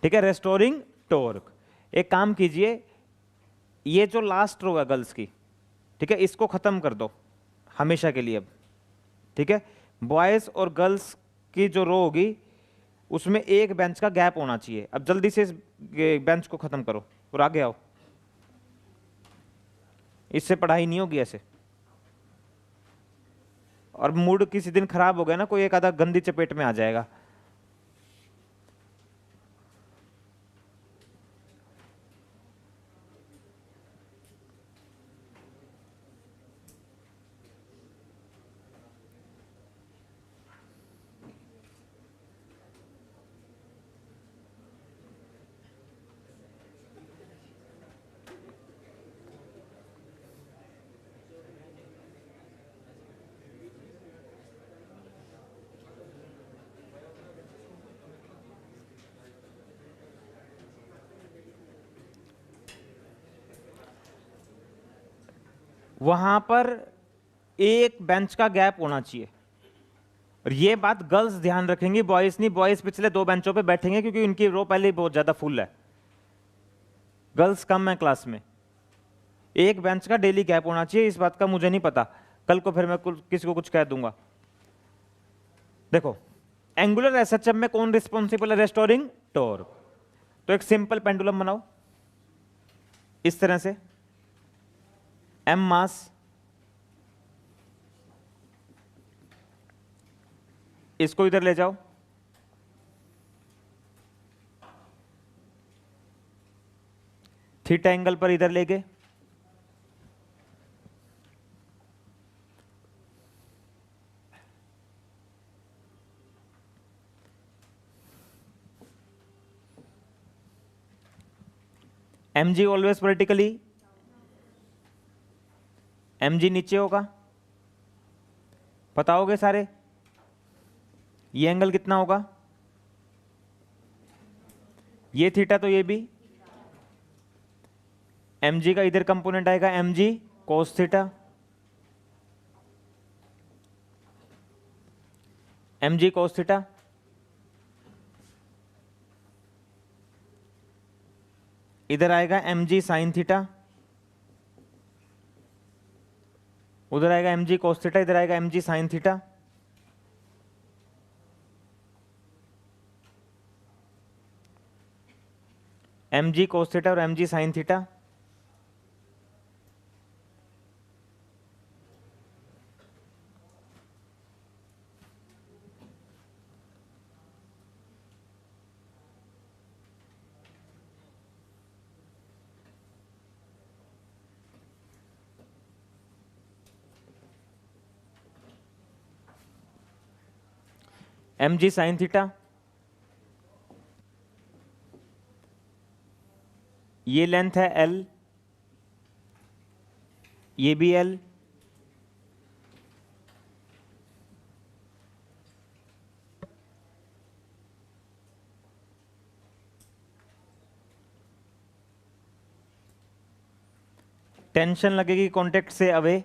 ठीक है, रेस्टोरिंग टॉर्क। एक काम कीजिए, ये जो लास्ट रो है गर्ल्स की, ठीक है, इसको खत्म कर दो हमेशा के लिए अब, ठीक है। बॉयज और गर्ल्स की जो रो होगी उसमें एक बेंच का गैप होना चाहिए। अब जल्दी से इस बेंच को खत्म करो और आगे आओ, इससे पढ़ाई नहीं होगी ऐसे। और मूड किसी दिन खराब हो गया ना, कोई एक आधा गंदी चपेट में आ जाएगा। वहां पर एक बेंच का गैप होना चाहिए, और ये बात गर्ल्स ध्यान रखेंगी, बॉयज नहीं। बॉयज पिछले दो बेंचों पे बैठेंगे क्योंकि उनकी रो पहले ही बहुत ज्यादा फुल है, गर्ल्स कम है क्लास में। एक बेंच का डेली गैप होना चाहिए, इस बात का मुझे नहीं पता, कल को फिर मैं किसी को कुछ कह दूंगा। देखो, एंगुलर एसएचएम में कौन रिस्पॉन्सिबल है? Restoring torque. तो एक सिंपल पेंडुलम बनाओ इस तरह से, एम मास, इसको इधर ले जाओ, थीटा एंगल पर इधर ले गए, M G always vertically, M G नीचे होगा, बताओगे सारे? ये एंगल कितना होगा? ये थीटा, तो ये भी एम जी का इधर कंपोनेंट आएगा, M G cos theta, M G cos theta, इधर आएगा एम जी साइन थीटा, उधर आएगा एम जी कोस थीटा, इधर आएगा M G sine theta. M G cos theta और M G sine theta. M G sine theta, ये length है L, ये भी L, टेंशन लगेगी कॉन्टेक्ट से अवे,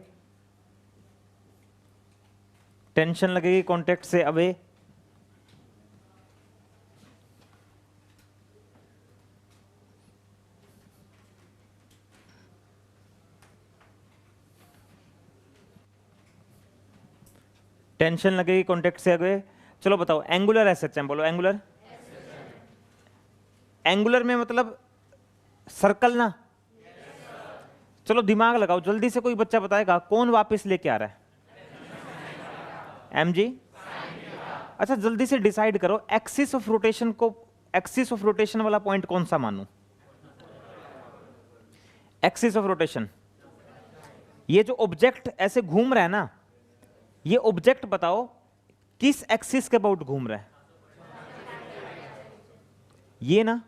टेंशन लगेगी कॉन्टेक्ट से अवे, टेंशन लगेगी कॉन्टेक्ट से अवे। चलो बताओ, एंगुलर एसएचएम बोलो, एंगुलर। एंगुलर में मतलब सर्कल ना? चलो दिमाग लगाओ, जल्दी से कोई बच्चा बताएगा कौन वापस लेके आ रहा है? M G. अच्छा जल्दी से डिसाइड करो, एक्सिस ऑफ रोटेशन को, एक्सिस ऑफ रोटेशन वाला पॉइंट कौन सा मानूं? एक्सिस ऑफ रोटेशन, ये जो ऑब्जेक्ट ऐसे घूम रहा है ना, ये ऑब्जेक्ट बताओ किस एक्सिस के अबाउट घूम रहा है? ये ना?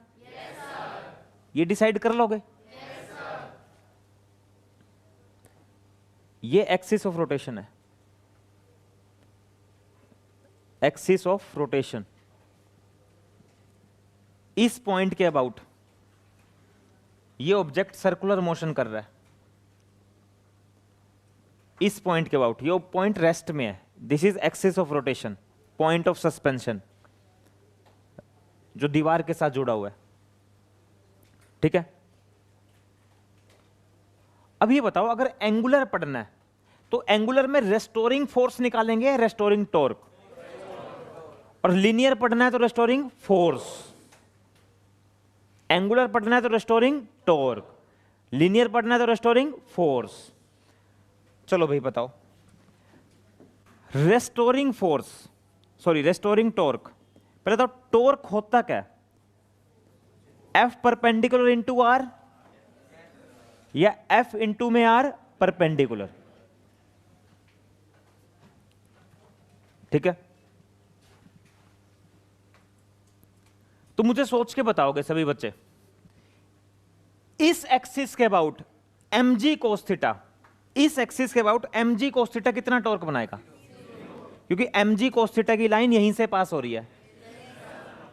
ये डिसाइड कर लोगे? ये एक्सिस ऑफ रोटेशन है, एक्सिस ऑफ रोटेशन। इस पॉइंट के अबाउट ये ऑब्जेक्ट सर्कुलर मोशन कर रहा है, इस पॉइंट के अबाउट, ये पॉइंट रेस्ट में है, this is axis of rotation, point of suspension जो दीवार के साथ जुड़ा हुआ है, ठीक है। अब ये बताओ, अगर एंगुलर पढ़ना है तो एंगुलर में रेस्टोरिंग फोर्स निकालेंगे या रेस्टोरिंग टॉर्क, और लीनियर पढ़ना है तो रेस्टोरिंग फोर्स। एंगुलर पढ़ना है तो रेस्टोरिंग टॉर्क, लीनियर पढ़ना है तो रेस्टोरिंग फोर्स। चलो भाई बताओ, restoring force, sorry restoring torque, पहले तो टॉर्क होता क्या है? एफ परपेंडिकुलर इंटू आर या एफ इंटू में आर परपेंडिकुलर, ठीक है। तो मुझे सोच के बताओगे सभी बच्चे, इस एक्सिस के अबाउट mg cos थीटा, इस एक्सिस के अबाउट mg cos थीटा कितना टॉर्क बनाएगा? क्योंकि mg cos थीटा की लाइन यहीं से पास हो रही है।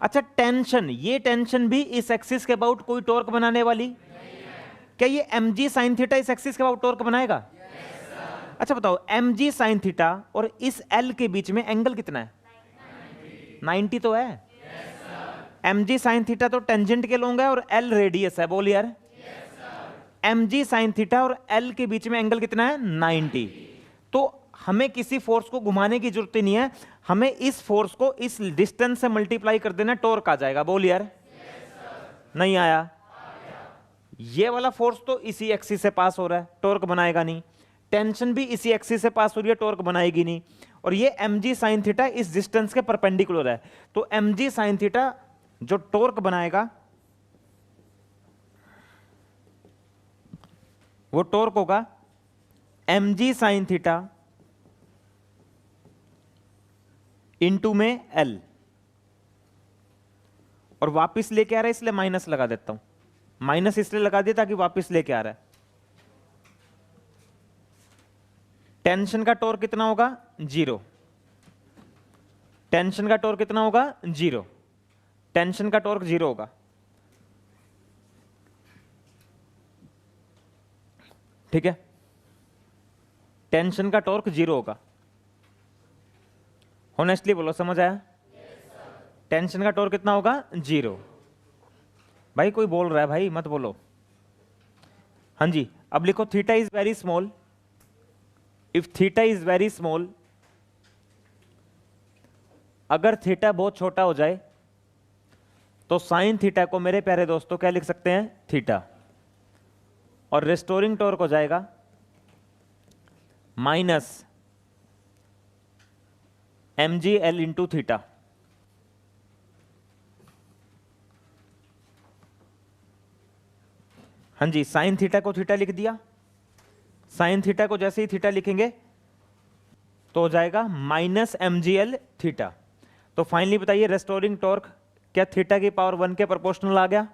अच्छा, टेंशन, ये टेंशन भी इस एक्सिस के अबाउट कोई टॉर्क बनाने वाली? क्या ये mg sin थीटा इस एक्सिस के अबाउट टॉर्क बनाएगा? अच्छा बताओ, mg sin थीटा और इस L के बीच में एंगल कितना है? 90 तो है। mg sin थीटा तो टेंजेंट के लॉन्ग है और L रेडियस है, बोल यार। mg sin थीटा और L के बीच में एंगल कितना है? 90। तो हमें किसी फोर्स को घुमाने की जरूरत ही नहीं है, हमें इस फोर्स को इस डिस्टेंस से मल्टीप्लाई कर देना, टॉर्क आ जाएगा, बोल यार। नहीं आया? ये वाला फोर्स तो इसी एक्सिस से पास हो रहा है, टॉर्क बनाएगा नहीं। टेंशन भी इसी एक्सिस से पास हो रही है, टॉर्क बनाएगी नहीं। और ये mg sin थीटा इस डिस्टेंस के परपेंडिकुलर है, तो mg sin थीटा जो टॉर्क बनाएगा वो टॉर्क होगा mg sin थीटा इंटू में L, और वापिस लेके आ रहा है इसलिए माइनस लगा देता हूं, माइनस इसलिए लगा दिया ताकि वापिस लेके आ रहा है। टेंशन का टॉर्क कितना होगा? 0। टेंशन का टॉर्क कितना होगा? 0। टेंशन का टॉर्क 0 होगा, ठीक है। टेंशन का टॉर्क 0 होगा। होनेस्टली बोलो, समझ आया? टेंशन का टॉर्क कितना होगा? 0। भाई कोई बोल रहा है भाई, मत बोलो। हाँ जी, अब लिखो theta is very small, if theta is very small, अगर थीटा बहुत छोटा हो जाए तो साइन थीटा को मेरे प्यारे दोस्तों क्या लिख सकते हैं? थीटा। और रेस्टोरिंग टॉर्क हो जाएगा माइनस mgl इंटू थीटा। हाँ जी, साइन थीटा को थीटा लिख दिया, साइन थीटा को जैसे ही थीटा लिखेंगे तो हो जाएगा माइनस mgl थीटा। तो फाइनली बताइए, रेस्टोरिंग टॉर्क क्या थीटा की पावर 1 के प्रोपोर्शनल आ गया?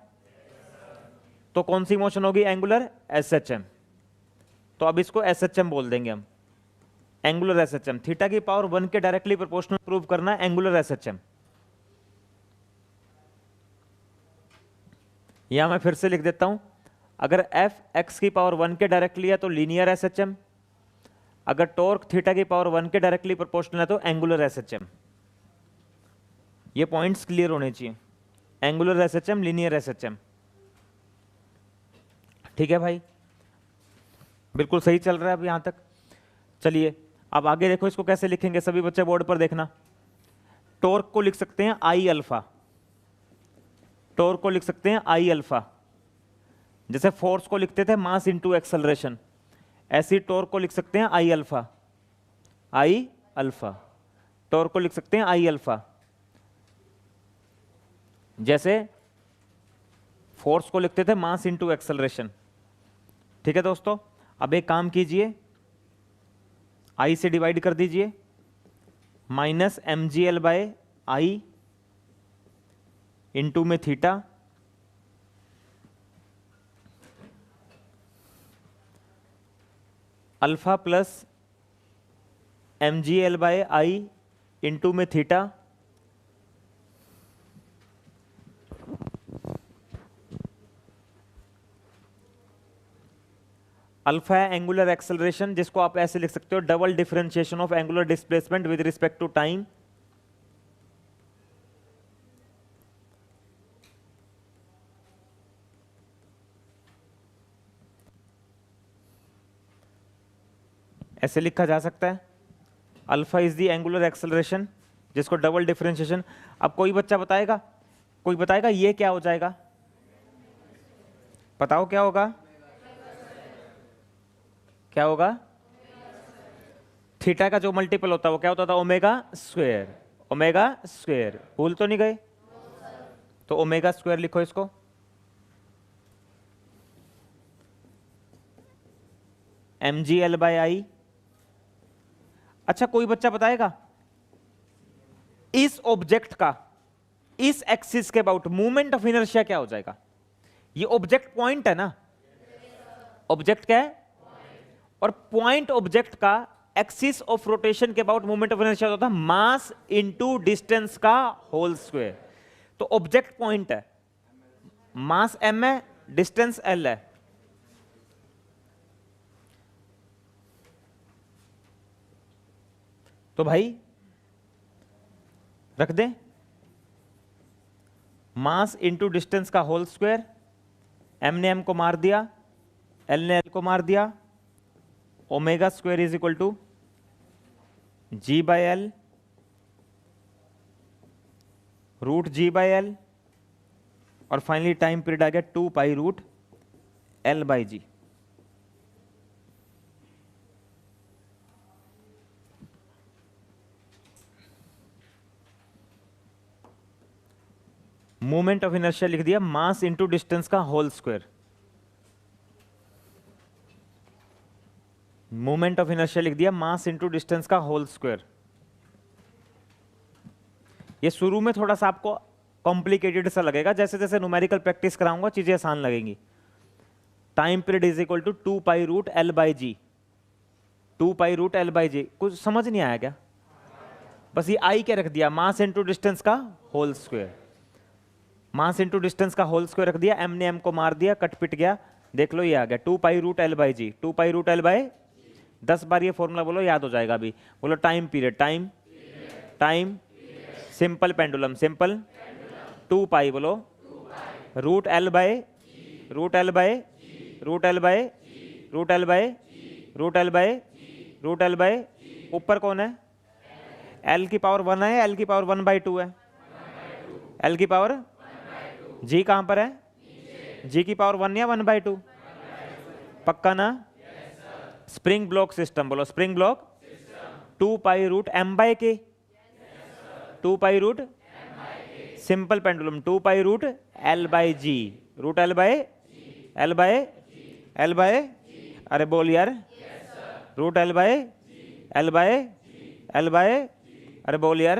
तो कौन सी मोशन होगी? Angular SHM। तो अब इसको SHM बोल देंगे हम, एंगुलर SHM। थीटा की पावर 1 के डायरेक्टली प्रोपोर्शनल प्रूव करना है, एंगुलर SHM। यहां मैं फिर से लिख देता हूं, अगर f x की पावर 1 के डायरेक्टली है तो लीनियर SHM, अगर टॉर्क थीटा की पावर 1 के डायरेक्टली प्रोपोर्शनल है तो एंगुलर SHM। ये पॉइंट्स क्लियर होने चाहिए, एंगुलर SHM, लीनियर SHM, ठीक है भाई। बिल्कुल सही चल रहा है अब यहां तक। चलिए अब आगे देखो, इसको कैसे लिखेंगे सभी बच्चे बोर्ड पर देखना। टॉर्क को लिख सकते हैं आई अल्फा, टॉर्क को लिख सकते हैं आई अल्फा, जैसे फोर्स को लिखते थे मास इंटू एक्सेलरेशन, ऐसी टॉर्क को लिख सकते हैं आई अल्फा, आई अल्फा। टॉर्क को लिख सकते हैं आई अल्फा, जैसे फोर्स को लिखते थे मास इंटू एक्सेलरेशन, ठीक है दोस्तों। अब एक काम कीजिए, आई से डिवाइड कर दीजिए, minus mgl by I into में theta, alpha plus mgl by I into में थीटा, अल्फा है एंगुलर एक्सेलरेशन, जिसको आप ऐसे लिख सकते हो double differentiation of angular displacement with respect to time. ऐसे लिखा जा सकता है, alpha is the angular acceleration, जिसको डबल डिफरेंशिएशन। अब कोई बच्चा बताएगा, कोई बताएगा ये क्या हो जाएगा? बताओ क्या होगा? क्या होगा? थीटा का जो मल्टीपल होता है वो क्या होता था? Omega square. ओमेगा स्क्वायर, भूल तो नहीं गए? तो ओमेगा स्क्वायर लिखो इसको। mg/l/i। अच्छा कोई बच्चा बताएगा इस ऑब्जेक्ट का इस एक्सिस के अबाउट मूवमेंट ऑफ इनर्शिया क्या हो जाएगा? ये ऑब्जेक्ट पॉइंट है ना, ऑब्जेक्ट क्या है? और पॉइंट ऑब्जेक्ट का एक्सिस ऑफ रोटेशन के अबाउट मूवमेंट ऑफ इनर्शिया होता था मास इनटू डिस्टेंस का होल स्क्वायर। तो ऑब्जेक्ट पॉइंट है, मास m है, डिस्टेंस l है। तो भाई रख दें मास इनटू डिस्टेंस का होल स्क्वायर, m ने m को मार दिया, l ने l को मार दिया, omega square is equal to g/l root g/l, और फाइनली टाइम पीरियड आ गया 2 root l/g। Moment of inertia लिख दिया मास इनटू डिस्टेंस का whole square. Moment of inertia लिख दिया मास इनटू डिस्टेंस का होल स्क्वायर। ये शुरू में थोड़ा सा आपको कॉम्प्लिकेटेड सा लगेगा, जैसे जैसे न्यूमेरिकल प्रैक्टिस कराऊंगा चीजें आसान लगेंगी। Time period is equal to 2 root l/g। 2 root l/g कुछ समझ नहीं आया क्या? बस ये आई क्या रख दिया, मास इनटू डिस्टेंस का whole square. Mass into distance का होल स्क्वायर रख दिया, m ने m को मार दिया, कट पिट गया, देख लो ये आ गया 2 रूट l/g। 2 रूट l/, 10 बार ये फॉर्मूला बोलो याद हो जाएगा अभी। बोलो time period, time time simple pendulum, simple 2 बोलो root l/, root l/, root l/, root l/, root l/, root l/, ऊपर कौन है? l की पावर 1 है, l की पावर 1/2 है, l की पावर g कहां पर है? g की पावर 1 या 1/2? पक्का ना? स्प्रिंग ब्लॉक सिस्टम बोलो, spring block 2 root m/k, 2 root simple pendulum 2 root l/g, root l/, l/, अरे बोल यार, रूट l/, अरे बोल यार।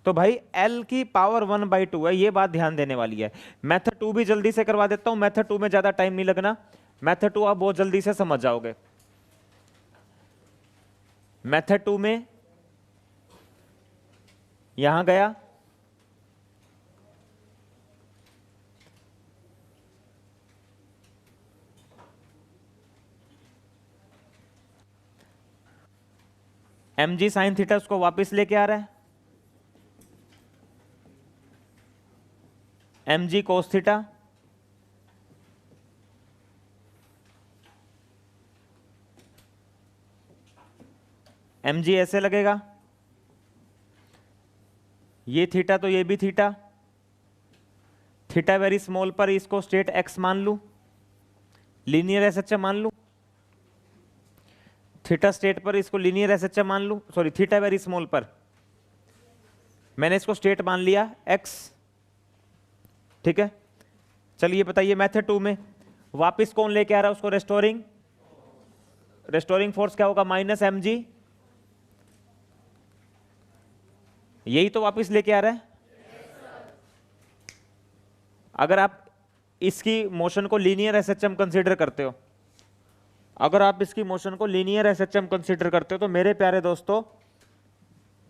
तो भाई l की पावर 1/2 है, ये बात ध्यान देने वाली है। मेथड 2 भी जल्दी से करवा देता हूं, मेथड 2 में ज्यादा टाइम नहीं लगना, मेथड 2 आप बहुत जल्दी से समझ जाओगे। मेथड 2 में यहां गया, mg साइन थीटा उसको वापस लेके आ रहा है, mg कोस थीटा, mg ऐसे लगेगा, ये थीटा तो ये भी थीटा, थीटा वेरी स्मॉल पर इसको स्टेट x मान लू, लीनियर एसएचएम मान लू, थीटा स्टेट पर इसको लीनियर एसएचएम मान लू, सॉरी थीटा वेरी स्मॉल पर मैंने इसको स्टेट मान लिया x, ठीक है। चलिए बताइए मेथड 2 में वापस कौन लेके आ रहा है उसको? रेस्टोरिंग, रेस्टोरिंग फोर्स क्या होगा? माइनस mg, यही तो वापस लेके आ रहा है। अगर आप इसकी मोशन को लीनियर एसएचएम कंसीडर करते हो, अगर आप इसकी मोशन को लीनियर एसएचएम कंसीडर करते हो तो मेरे प्यारे दोस्तों,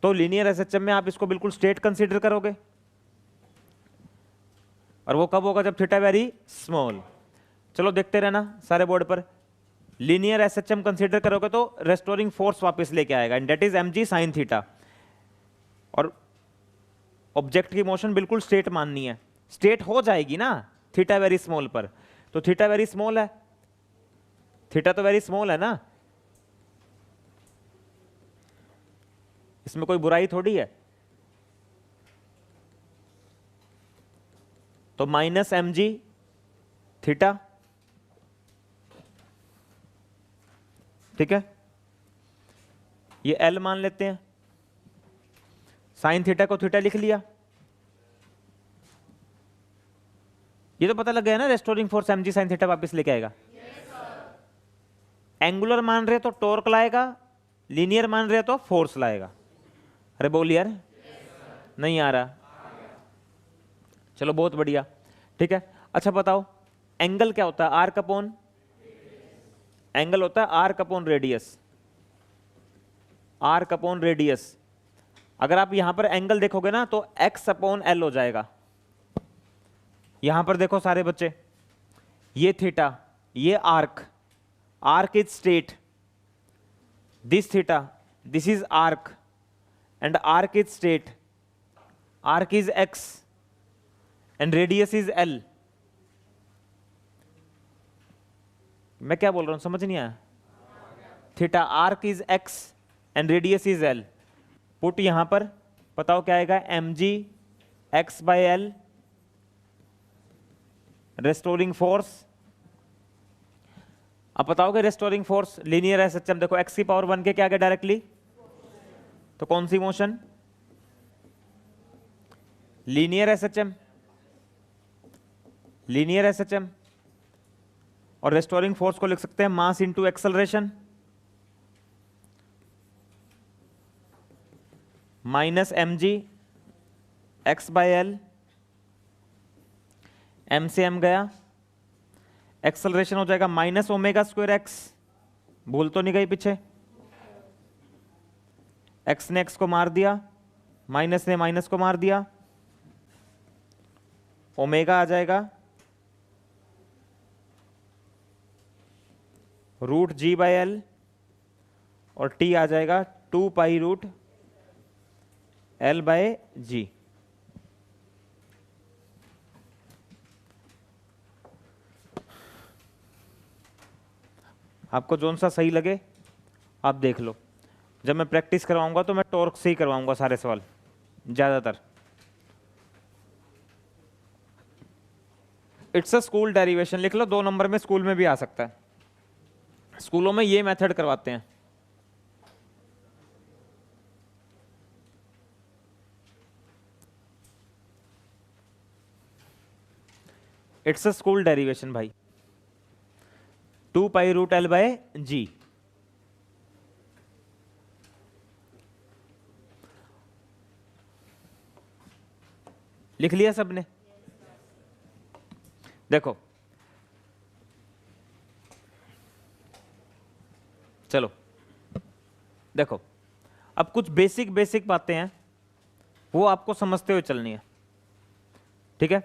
तो लीनियर एसएचएम में आप इसको बिल्कुल स्टेट कंसीडर करोगे, और वो कब होगा? जब थीटा वेरी स्मॉल। चलो देखते रहना सारे बोर्ड पर, लीनियर एसएचएम कंसीडर करोगे तो रेस्टोरिंग फोर्स वापस लेके आएगा, and that is mg sin theta. और ऑब्जेक्ट की मोशन बिल्कुल स्टेट माननी है, स्टेट हो जाएगी ना थीटा वेरी स्मॉल पर, तो थीटा वेरी स्मॉल है, थीटा तो वेरी स्मॉल है ना, इसमें कोई बुराई थोड़ी है। तो माइनस mg थीटा, ठीक है, ये L मान लेते हैं, साइन थीटा को थीटा लिख लिया। ये तो पता लग गया ना restoring force mg sine theta वापस लेके आएगा। एंगुलर मान रहे तो टॉर्क लाएगा, लीनियर मान रहे तो फोर्स लाएगा। अरे बोल यार, नहीं आ रहा, चलो बहुत बढ़िया, ठीक है। अच्छा बताओ एंगल क्या होता है, आर्क अपॉन, एंगल होता है arc upon radius, arc upon radius. अगर आप यहां पर एंगल देखोगे ना तो x अपॉन एल हो जाएगा। यहां पर देखो सारे बच्चे, ये थीटा, ये arc, arc is straight, this theta, this is arc, and arc is straight, arc is x and radius is l। मैं क्या बोल रहा हूं समझ नहीं आया? Theta arc is x and radius is l। Put यहां पर बताओ क्या आएगा, mg x by L restoring force. अब बताओगे रेस्टोरिंग फोर्स लीनियर एसएचएम, देखो x की पावर 1 के क्या आ गया डायरेक्टली, तो कौन सी motion, linear SHM, linear SHM. और रेस्टोरिंग फोर्स को लिख सकते हैं mass into acceleration, minus mg x by L, m से m गया, एक्सेलरेशन हो जाएगा माइनस ओमेगा स्क्वायर x, भूल तो नहीं गई पीछे, x ने x को मार दिया, माइनस ने माइनस को मार दिया, ओमेगा आ जाएगा रूट g बाय एल, और t आ जाएगा 2 पाई रूट l बाय जी। आपको जोन सा सही लगे आप देख लो, जब मैं प्रैक्टिस करवाऊंगा तो मैं टॉर्क से ही करवाऊंगा सारे सवाल ज्यादातर। इट्स अ स्कूल डेरिवेशन लिख लो, 2 नंबर में स्कूल में भी आ सकता है, स्कूलों में ये मेथड करवाते हैं। इट्स अ स्कूल डेरिवेशन भाई, 2 पाई रूट एल बाय जी। लिख लिया सबने? देखो चलो देखो, अब कुछ बेसिक बेसिक बातें हैं वो आपको समझते हुए चलनी है, ठीक है।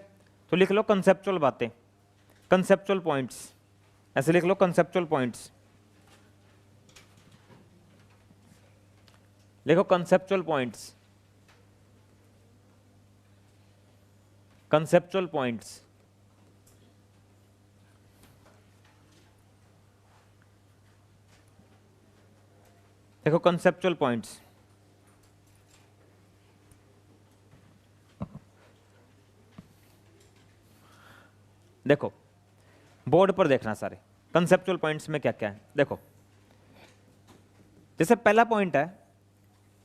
तो लिख लो कंसेप्चुअल बातें, कंसेप्चुअल पॉइंट्स, ऐसे लिख लो कंसेप्चुअल पॉइंट्स, लिखो कंसेप्चुअल पॉइंट्स, कंसेप्चुअल पॉइंट्स। देखो कंसेप्चुअल पॉइंट्स, देखो बोर्ड पर देखना सारे कंसेप्चुअल पॉइंट्स में क्या क्या है। देखो जैसे पहला पॉइंट है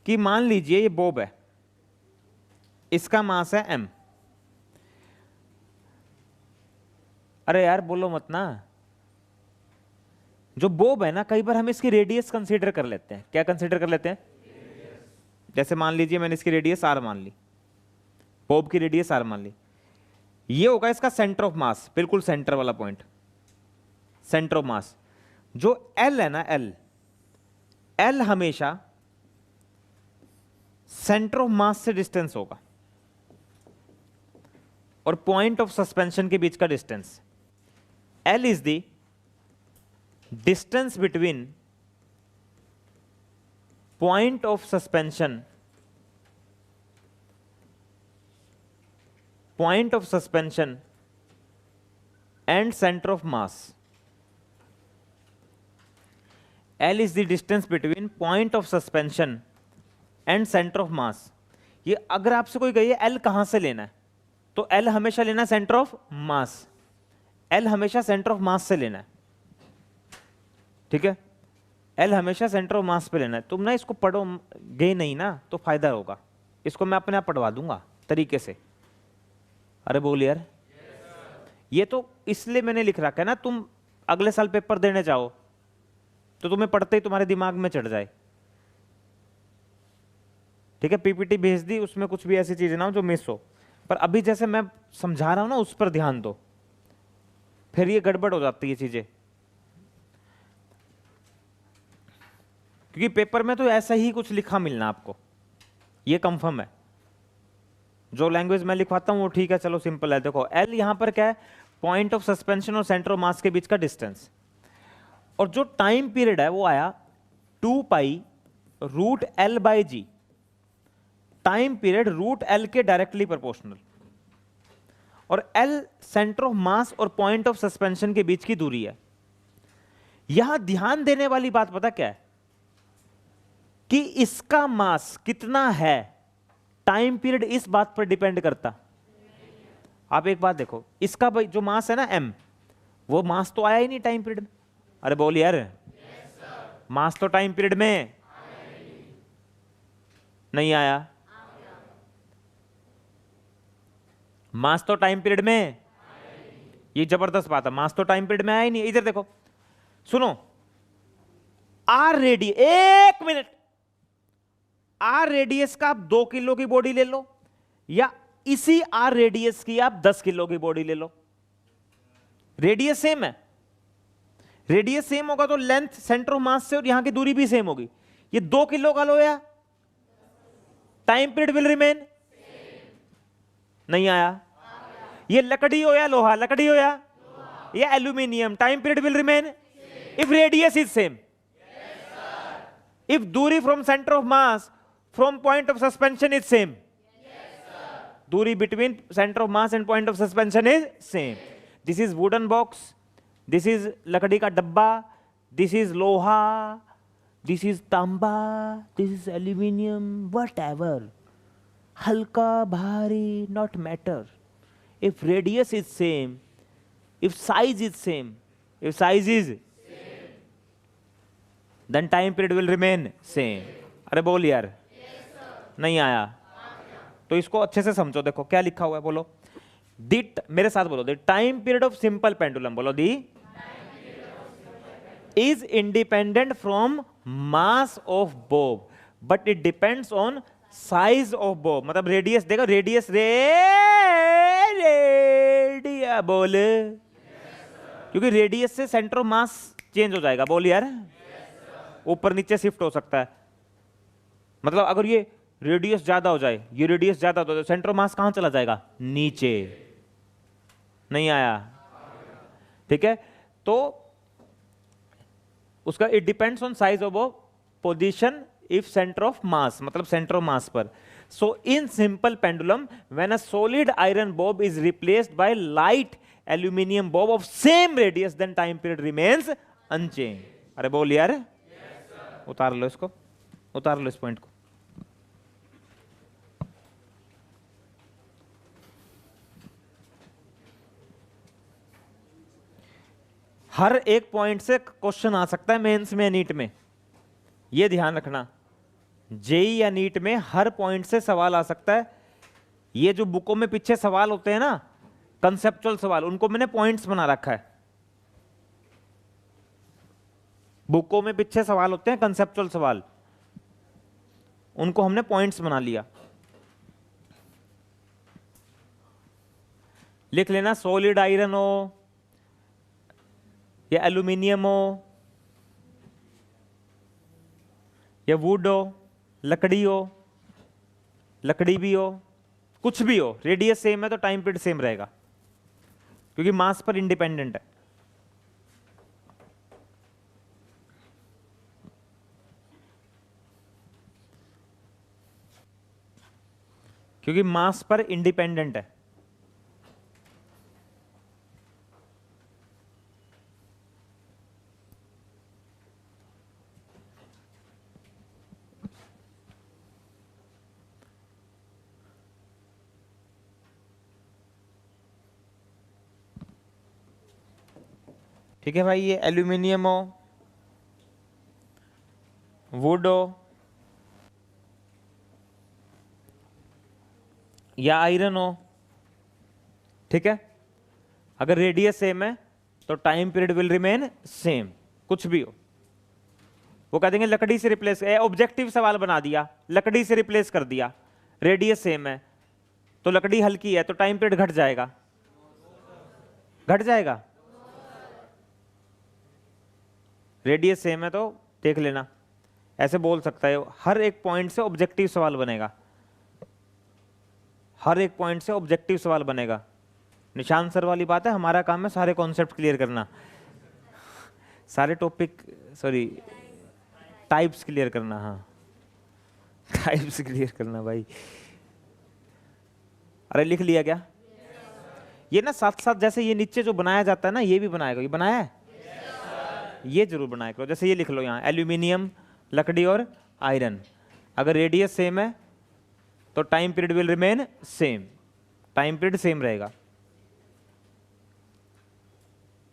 कि मान लीजिए ये बॉब है, इसका मास है m। अरे यार बोलो मत ना, जो बॉब है ना कई बार हम इसकी रेडियस कंसीडर कर लेते हैं। क्या कंसीडर कर लेते हैं? जैसे मान लीजिए मैंने इसकी रेडियस r मान ली, बॉब की रेडियस r मान ली, ये होगा इसका सेंटर ऑफ मास, बिल्कुल सेंटर वाला पॉइंट, सेंटर ऑफ मास। जो L है ना L हमेशा सेंटर ऑफ मास से डिस्टेंस होगा और पॉइंट ऑफ सस्पेंशन के बीच का distance. L is the distance between point of suspension and center of mass. L is the distance between point of suspension and center of mass. ये अगर आपसे कोई कहे L कहां से लेना है, तो L हमेशा लेना है सेंटर ऑफ मास। L हमेशा सेंटर ऑफ मास से लेना है, ठीक है। L हमेशा सेंटर ऑफ मास पे लेना है। तुम ना इसको पढ़ोगे नहीं ना तो फायदा होगा, इसको मैं अपने आप पढ़वा दूंगा तरीके से। अरे बोल यार, ये तो इसलिए मैंने लिख रखा है ना, तुम अगले साल पेपर देने जाओ तो तुम्हें पढ़ते ही तुम्हारे दिमाग में चढ़ जाए, ठीक है। पीपीटी भेज दी, उसमें कुछ भी ऐसी चीजें ना हो जो मिस हो, पर अभी जैसे मैं समझा रहा हूं ना उस पर ध्यान दो, फिर ये गड़बड़ हो जाती है चीजें। क्योंकि पेपर में तो ऐसा ही कुछ लिखा मिलना आपको, ये कंफर्म है। जो लैंग्वेज मैं लिखवाता हूं वो ठीक है, चलो सिंपल है। देखो एल यहां पर क्या है, पॉइंट ऑफ सस्पेंशन और सेंटर ऑफ मास के बीच का डिस्टेंस, और जो टाइम पीरियड है वो आया 2 pi root L by G. Time period root L के डायरेक्टली प्रोपोर्शनल, और एल सेंटर ऑफ मास और पॉइंट ऑफ सस्पेंशन के बीच की दूरी है। यहां ध्यान देने वाली बात पता क्या है, कि इसका मास कितना है टाइम पीरियड इस बात पर डिपेंड करता। आप एक बात देखो, इसका भाई जो मास है ना m, वो मास तो आया ही नहीं टाइम पीरियड में। अरे बोल यार, मास तो टाइम पीरियड में नहीं आया, मास तो टाइम पीरियड में, ये जबरदस्त बात है, मास तो टाइम पीरियड में आया ही नहीं। इधर देखो, सुनो, आर रेडियस, एक मिनट, आर रेडियस का आप 2 किलो की बॉडी ले लो, या इसी आर रेडियस की आप 10 किलो की बॉडी ले लो, रेडियस सेम है। रेडियस सेम होगा तो लेंथ सेंटर ऑफ मास से और यहां की दूरी भी सेम होगी। ये 2 किलो का लो, या टाइम पीरियड विल रिमेन, नहीं आया। ये लकड़ी हो या लोहा, लकड़ी हो या aluminium, time period will remain if radius is same. If दूरी from centre of mass from point of suspension is same. दूरी between center of mass and point of suspension is same. This is wooden box, this is लकड़ी का डब्बा, this is लोहा, this is तांबा, this is aluminium, whatever. हल्का भारी not matter. If radius is same, if size is same, then time period will remain same. अरे बोल यार, नहीं आया तो इसको अच्छे से समझो। देखो क्या लिखा हुआ है, बोलो दिट, मेरे साथ बोलो, the time period of simple pendulum, बोलो the is independent from mass of bob but it depends on size of bob. मतलब रेडियस, देखो रेडियस, रेडिया बोल, क्योंकि रेडियस से सेंटर ऑफ मास चेंज हो जाएगा। बोल यार, ऊपर नीचे शिफ्ट हो सकता है। मतलब अगर ये रेडियस ज्यादा हो जाए, ये रेडियस ज्यादा हो जाए, सेंटर ऑफ मास कहां चला जाएगा, नीचे। नहीं आया, ठीक है। तो उसका it depends on size of position if centre of mass, मतलब सेंटर ऑफ मास पर। So in simple pendulum when a solid iron bob is replaced by light aluminium bob of same radius, then time period remains unchange. अरे बोल यार, उतार लो इसको, उतार लो इस point को। हर एक पॉइंट से क्वेश्चन आ सकता है मेंस में, नीट में, यह ध्यान रखना। जेई या नीट में हर पॉइंट से सवाल आ सकता है। ये जो बुकों में पीछे सवाल होते हैं ना, कंसेप्चुअल सवाल, उनको मैंने पॉइंट्स बना रखा है। बुकों में पीछे सवाल होते हैं कंसेप्चुअल सवाल, उनको हमने पॉइंट्स बना लिया। लिख लेना, सॉलिड आयरन हो या एल्यूमिनियम हो या वुड हो, लकड़ी हो, लकड़ी भी हो, कुछ भी हो, रेडियस सेम है तो टाइम पीरियड सेम रहेगा, क्योंकि मास पर इंडिपेंडेंट है। क्योंकि मास पर इंडिपेंडेंट है। ठीक है भाई, ये एल्यूमिनियम हो, वुड हो या आयरन हो, ठीक है, अगर रेडियस सेम है तो time period will remain same. कुछ भी हो, वो कह देंगे लकड़ी से रिप्लेस, ऑब्जेक्टिव सवाल बना दिया, लकड़ी से रिप्लेस कर दिया, रेडियस सेम है तो लकड़ी हल्की है तो टाइम पीरियड घट जाएगा, घट जाएगा। रेडियस सेम है तो देख लेना, ऐसे बोल सकता है। हर एक पॉइंट से ऑब्जेक्टिव सवाल बनेगा, हर एक पॉइंट से ऑब्जेक्टिव सवाल बनेगा। निशान सर वाली बात है, हमारा काम है सारे कॉन्सेप्ट क्लियर करना, सारे टॉपिक, सॉरी टाइप्स क्लियर करना। हाँ, टाइप्स क्लियर करना भाई। अरे लिख लिया क्या? ये ना साथ साथ जैसे ये नीचे जो बनाया जाता है ना, ये भी बनाएगा, ये बनाया है, ये जरूर बनाया करो। जैसे ये लिख लो यहाँ, एल्यूमिनियम, लकड़ी और आयरन, अगर रेडियस सेम है तो time period will remain same, time period same रहेगा,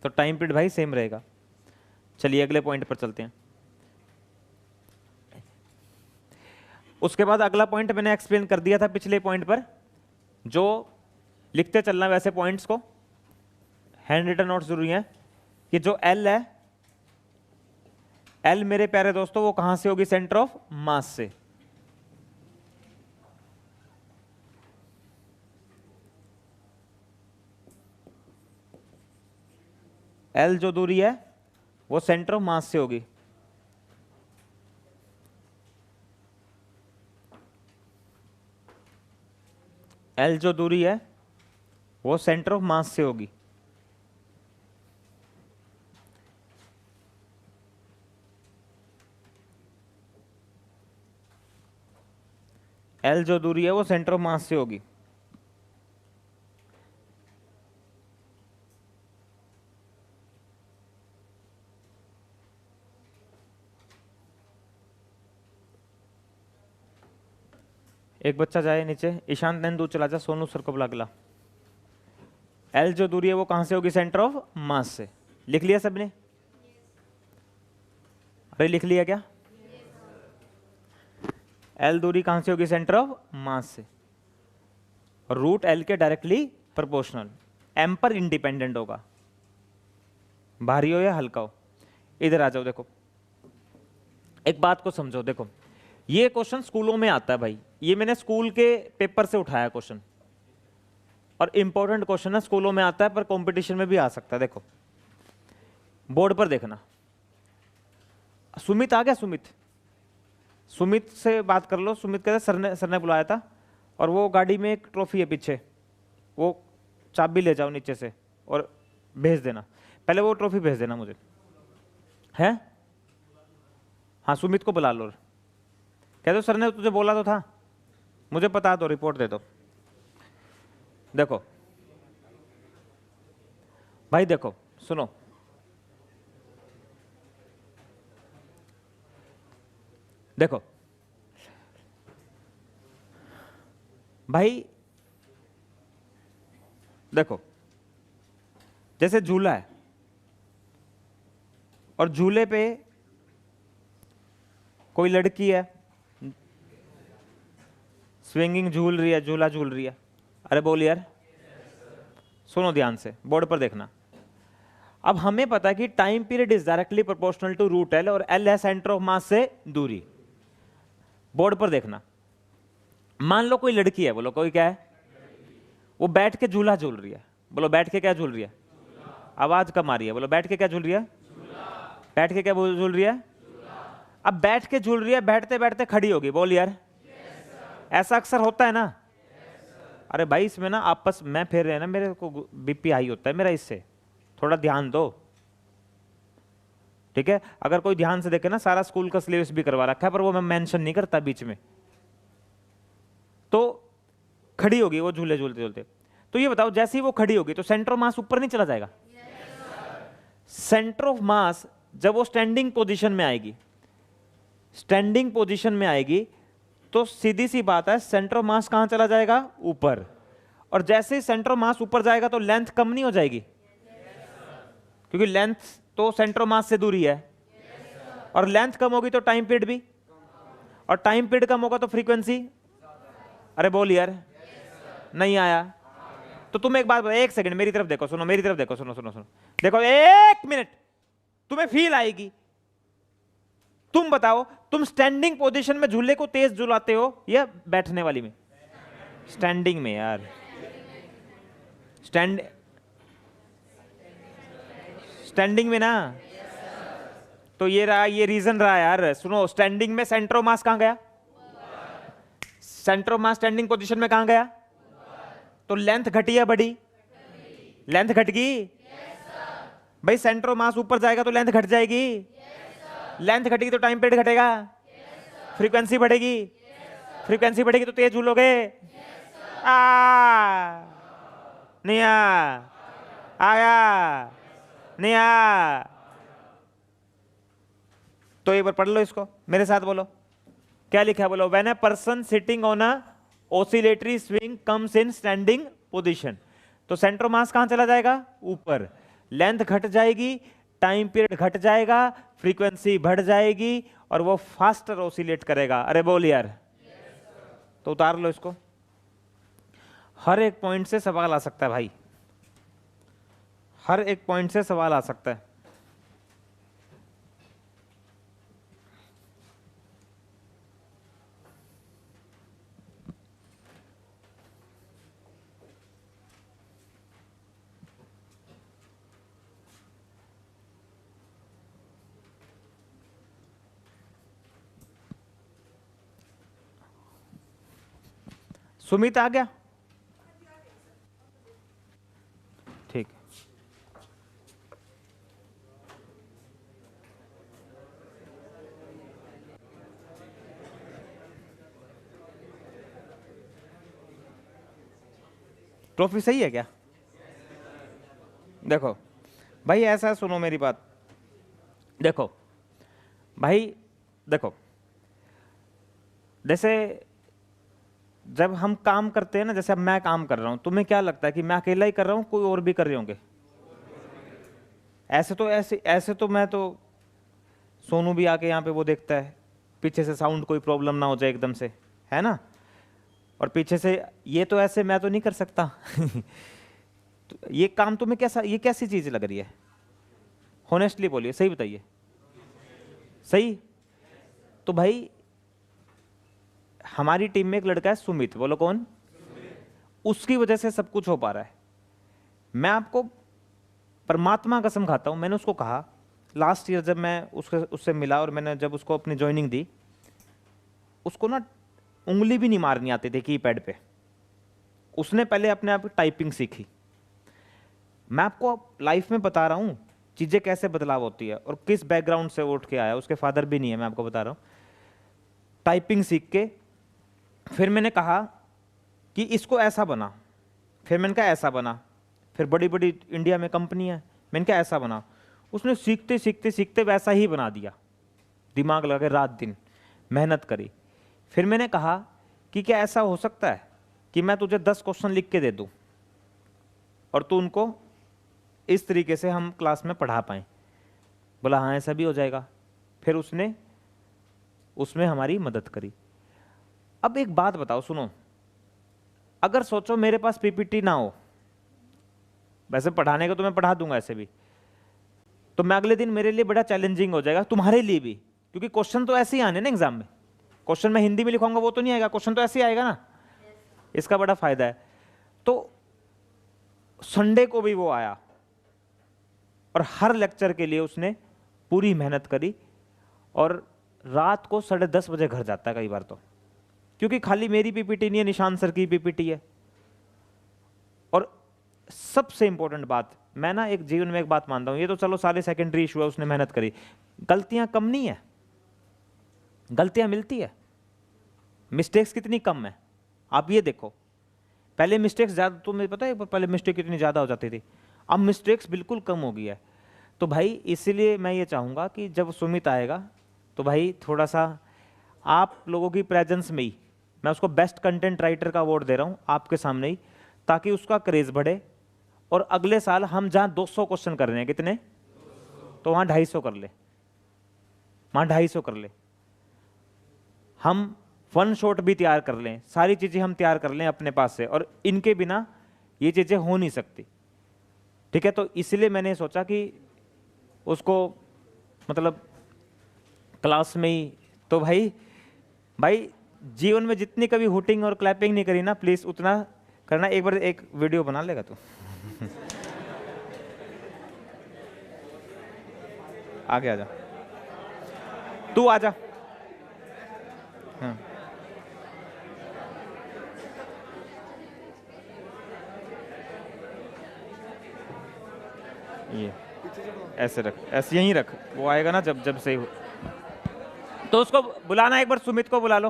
तो टाइम पीरियड भाई सेम रहेगा। चलिए अगले पॉइंट पर चलते हैं। उसके बाद अगला पॉइंट मैंने एक्सप्लेन कर दिया था पिछले पॉइंट पर, जो लिखते चलना वैसे पॉइंट्स को, हैंड रिटन नोट्स जरूरी है, कि जो एल है, एल मेरे प्यारे दोस्तों वो कहां से होगी? सेंटर ऑफ मास से। एल जो दूरी है वो सेंटर ऑफ मास से होगी। एल जो दूरी है वो सेंटर ऑफ मास से होगी। एल जो दूरी है वो सेंटर ऑफ मास से होगी। एक बच्चा जाए नीचे, ईशांत नंदू चला जा, सोनू सर को बुला के ला। एल जो दूरी है वो कहां से होगी? सेंटर ऑफ मास से। लिख लिया सबने? अरे लिख लिया क्या? एल दूरी कहां से होगी? सेंटर ऑफ मास से। रूट एल के डायरेक्टली प्रोपोर्शनल, एम पर इंडिपेंडेंट होगा, भारी हो या हल्का हो। इधर आ जाओ, देखो एक बात को समझो। देखो ये क्वेश्चन स्कूलों में आता है भाई, ये मैंने स्कूल के पेपर से उठाया क्वेश्चन, और इंपॉर्टेंट क्वेश्चन है, स्कूलों में आता है पर कंपटीशन में भी आ सकता है। देखो बोर्ड पर देखना। सुमित आ गया? सुमित से बात कर लो। सुमित कहते सर ने बुलाया था, और वो गाड़ी में एक ट्रॉफी है पीछे, वो चाबी ले जाओ नीचे से और भेज देना। पहले वो ट्रॉफी भेज देना मुझे, है? हाँ सुमित को बुला लो, कह दो सर ने तुझे बोला तो था, मुझे बता दो, रिपोर्ट दे दो। देखो भाई, देखो सुनो, देखो भाई, देखो जैसे झूला है, और झूले पे कोई लड़की है, स्विंगिंग झूल रही है, झूला झूल रही है। अरे बोल यार, सुनो ध्यान से, बोर्ड पर देखना। अब हमें पता है कि time period is directly proportional to root L, और एल है सेंटर ऑफ मास से दूरी। बोर्ड पर देखना, मान लो कोई लड़की है, बोलो कोई क्या है, वो बैठ के झूला झूल रही है। बोलो बैठ के क्या झूल रही है? आवाज कम आ रही है, बोलो बैठ के क्या झूल रही है? बैठ के क्या झूल रही है? अब बैठ के झूल रही है, बैठते बैठते खड़ी होगी। बोल यार, ऐसा अक्सर होता है ना? अरे भाई इसमें ना आपस में फिर रहे ना, मेरे को बीपी हाई होता है मेरा, इससे थोड़ा ध्यान दो, ठीक है? अगर कोई ध्यान से देखे ना, सारा स्कूल का सिलेबस भी करवा रखा है, पर वो मैं मेंशन नहीं करता बीच में। तो खड़ी होगी वो झूले झूलते झूलते। तो ये बताओ जैसे ही वो खड़ी होगी तो सेंटर ऑफ मास ऊपर नहीं चला जाएगा? सेंटर ऑफ मास जब वो स्टैंडिंग पोजीशन में आएगी, स्टैंडिंग पोजीशन में आएगी तो सीधी सी बात है सेंटर ऑफ मास कहां चला जाएगा? ऊपर। और जैसे ही सेंटर ऑफ मास ऊपर जाएगा तो लेंथ कम नहीं हो जाएगी? क्योंकि लेंथ तो सेंटर ऑफ मास से दूरी है, और लेंथ कम होगी तो टाइम पीरियड भी, और टाइम पीरियड कम होगा तो फ्रीक्वेंसी। अरे बोल यार, नहीं आया? तो तुम एक बात बताओ, एक सेकंड मेरी तरफ देखो, सुनो मेरी तरफ देखो, सुनो सुनो सुनो, देखो एक मिनट, तुम्हें फील आएगी। तुम बताओ, तुम स्टैंडिंग पोजीशन में झूले को तेज झुलाते हो या बैठने वाली में? स्टैंडिंग में यार, स्टैंडिंग में ना। तो ये रहा, ये रीजन रहा यार। सुनो, स्टैंडिंग में सेंटर ऑफ मास कहां गया? Centre of mass standing position में कहां गया? तो लेंथ घटी या बढ़ी? लेंथ घट गई। भाई सेंटर ऑफ मास ऊपर जाएगा तो लेंथ घट जाएगी। लेंथ घटेगी तो टाइम पीरियड घटेगा। फ्रीक्वेंसी बढ़ेगी। फ्रीक्वेंसी बढ़ेगी तो तेज झूलोगे। नहीं आया, नहीं आया। तो एक बार पढ़ लो इसको, मेरे साथ बोलो क्या लिखा है, बोलो। When a person sitting on a oscillatory swing comes in standing position, तो सेंटर ऑफ मास कहां चला जाएगा? ऊपर। लेंथ घट जाएगी, टाइम पीरियड घट जाएगा, फ्रीक्वेंसी बढ़ जाएगी और वो फास्टर ऑसिलेट करेगा। अरे बोल यार। तो उतार लो इसको। हर एक पॉइंट से सवाल आ सकता है भाई, हर एक पॉइंट से सवाल आ सकता है। सुमित आ गया? ठीक। ट्रॉफी सही है क्या? देखो भाई, ऐसा सुनो मेरी बात। देखो भाई, देखो जैसे जब हम काम करते हैं ना, जैसे अब मैं काम कर रहा हूं, तुम्हें क्या लगता है कि मैं अकेला ही कर रहा हूं, कोई और भी कर रहे होंगे? ऐसे तो मैं तो, सोनू भी आके यहाँ पे वो देखता है पीछे से साउंड कोई प्रॉब्लम ना हो जाए एकदम से, है ना? और पीछे से ये तो ऐसे मैं तो नहीं कर सकता। तो ये काम तुम्हें कैसा, ये कैसी चीज लग रही है? होनेस्टली बोलिए, सही बताइए। सही? तो भाई हमारी टीम में एक लड़का है सुमित, बोलो कौन? उसकी वजह से सब कुछ हो पा रहा है। मैं आपको परमात्मा कसम खाता हूं, मैंने उसको कहा लास्ट ईयर जब मैं उससे मिला और मैंने जब उसको अपनी ज्वाइनिंग दी, उसको ना उंगली भी नहीं मारनी आती थी कीपैड पे। उसने पहले अपने आप टाइपिंग सीखी। मैं आपको लाइफ में बता रहा हूं चीजें कैसे बदलाव होती है, और किस बैकग्राउंड से उठ के आया। उसके फादर भी नहीं है, मैं आपको बता रहा हूं। टाइपिंग सीख के फिर मैंने कहा कि इसको ऐसा बना, फिर मैंने कहा ऐसा बना, फिर बड़ी बड़ी इंडिया में कंपनी है, मैंने कहा ऐसा बना। उसने सीखते सीखते सीखते वैसा ही बना दिया, दिमाग लगा के रात दिन मेहनत करी। फिर मैंने कहा कि क्या ऐसा हो सकता है कि मैं तुझे 10 क्वेश्चन लिख के दे दूं और तू उनको इस तरीके से हम क्लास में पढ़ा पाएं? बोला हाँ ऐसा भी हो जाएगा। फिर उसने उसमें हमारी मदद करी। अब एक बात बताओ, सुनो, अगर सोचो मेरे पास पीपीटी ना हो, वैसे पढ़ाने को तो मैं पढ़ा दूंगा ऐसे भी, तो मैं अगले दिन मेरे लिए बड़ा चैलेंजिंग हो जाएगा, तुम्हारे लिए भी, क्योंकि क्वेश्चन तो ऐसे ही आने ना एग्जाम में। क्वेश्चन मैं हिंदी में लिखूंगा वो तो नहीं आएगा, क्वेश्चन तो ऐसे ही आएगा ना। इसका बड़ा फायदा है। तो संडे को भी वो आया और हर लेक्चर के लिए उसने पूरी मेहनत करी, और रात को 10:30 बजे घर जाता है कई बार तो, क्योंकि खाली मेरी पीपीटी नहीं है, निशान सर की पीपीटी है। और सबसे इंपॉर्टेंट बात, मैं ना एक जीवन में एक बात मानता हूं, ये तो चलो सारे सेकेंडरी इशू है, उसने मेहनत करी, गलतियां कम नहीं है, गलतियां मिलती है, मिस्टेक्स कितनी कम है। आप ये देखो, पहले मिस्टेक्स ज़्यादा, तुम्हें पता है पहले मिस्टेक कितनी ज़्यादा हो जाती थी, अब मिस्टेक्स बिल्कुल कम हो गई है। तो भाई इसीलिए मैं ये चाहूँगा कि जब सुमित आएगा तो भाई थोड़ा सा आप लोगों की प्रेजेंस में ही मैं उसको बेस्ट कंटेंट राइटर का अवार्ड दे रहा हूँ आपके सामने ही, ताकि उसका क्रेज बढ़े। और अगले साल हम जहाँ 200 क्वेश्चन कर रहे हैं, कितने, तो वहाँ 250 कर ले, वहाँ 250 कर ले। हम वन शॉट भी तैयार कर लें, सारी चीज़ें हम तैयार कर लें अपने पास से, और इनके बिना ये चीज़ें हो नहीं सकती। ठीक है, तो इसलिए मैंने सोचा कि उसको मतलब क्लास में ही, तो भाई जीवन में जितनी कभी हुटिंग और क्लैपिंग नहीं करी ना, प्लीज उतना करना। एक बार एक वीडियो बना लेगा तू आगे आजा, तू आजा। हाँ, ये ऐसे रख, ऐसे यहीं रख, वो आएगा ना जब जब सही हो तो उसको बुलाना, एक बार सुमित को बुला लो,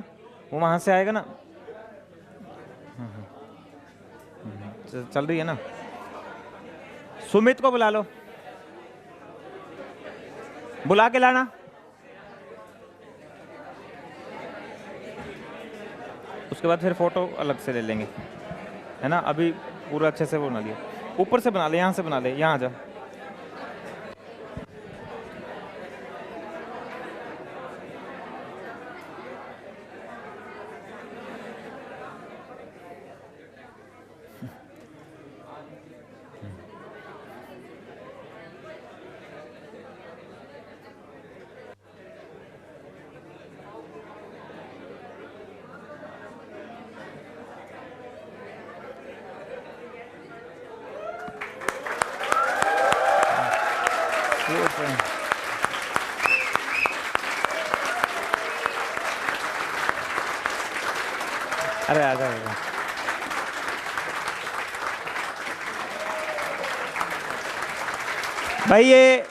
वो वहां से आएगा ना। चल रही है ना, सुमित को बुला लो, बुला के लाना। उसके बाद फिर फोटो अलग से ले लेंगे, है ना। अभी पूरा अच्छे से वो बना लिया, ऊपर से बना ले, यहाँ से बना ले, यहाँ आ जा। अरे आ जाओ, भाई ये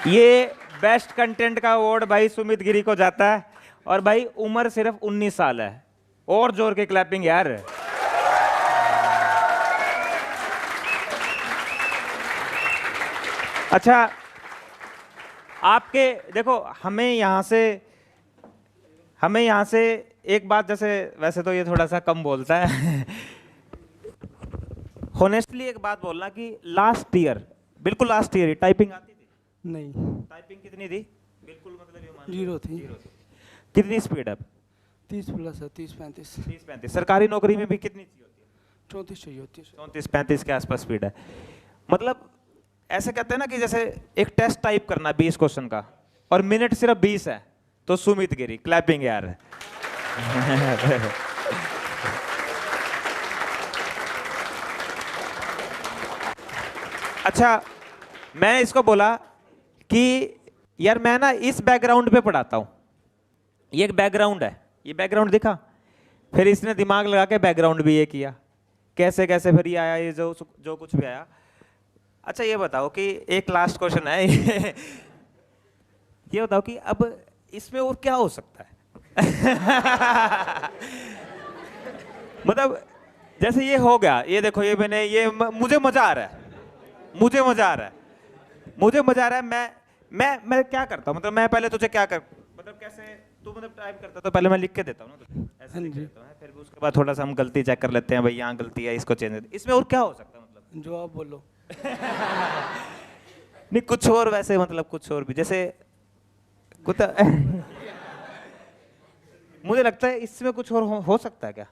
ये बेस्ट कंटेंट का अवार्ड भाई सुमित गिरी को जाता है। और भाई उम्र सिर्फ 19 साल है, और जोर के क्लैपिंग यार। अच्छा, आपके देखो, हमें यहाँ से एक बात, जैसे वैसे तो ये थोड़ा सा कम बोलता है होनेस्टली एक बात बोलना कि लास्ट ईयर, बिल्कुल लास्ट ईयर टाइपिंग आती थी? नहीं। टाइपिंग कितनी थी? बिल्कुल मतलब ये मान 0 थी। कितनी स्पीड है? 30 प्लस है, 30-35। 30-35। सरकारी नौकरी में भी कितनी चाहिए होती है? 34 चाहिए होती है। 34-35 के आसपास स्पीड है। मतलब ऐसे कहते हैं ना कि जैसे एक टेस्ट टाइप करना 20 क्वेश्चन का, और मिनट सिर्फ 20 है, तो सुमित गिरी क्लैपिंग यार अच्छा, मैं इसको बोला कि यार मैं ना इस बैकग्राउंड पे पढ़ाता हूं, ये एक बैकग्राउंड है, ये बैकग्राउंड दिखा। फिर इसने दिमाग लगा के बैकग्राउंड भी ये किया, कैसे कैसे फिर ये आया, ये जो कुछ भी आया। अच्छा ये बताओ कि एक लास्ट क्वेश्चन है ये बताओ कि अब इसमें और क्या हो सकता है मतलब जैसे ये हो गया, ये देखो, ये मैंने ये मुझे मजा आ रहा है, मुझे मजा आ रहा है, मुझे मजा आ रहा है। मैं क्या करता हूँ, मतलब मैं पहले तुझे क्या कर, मतलब कैसे तू मतलब टाइप करता तो पहले मैं लिख के देता हूँ ना, ऐसे लिख के देता हूँ, फिर भी उसके बाद थोड़ा सा हम गलती चेक कर लेते हैं, भाई यहाँ गलती है, इसको चेंज। इसमें और क्या हो सकता है, मतलब जो आप बोलो नहीं कुछ और, वैसे मतलब कुछ और भी, जैसे कुछ मुझे लगता है इसमें कुछ और हो सकता है क्या?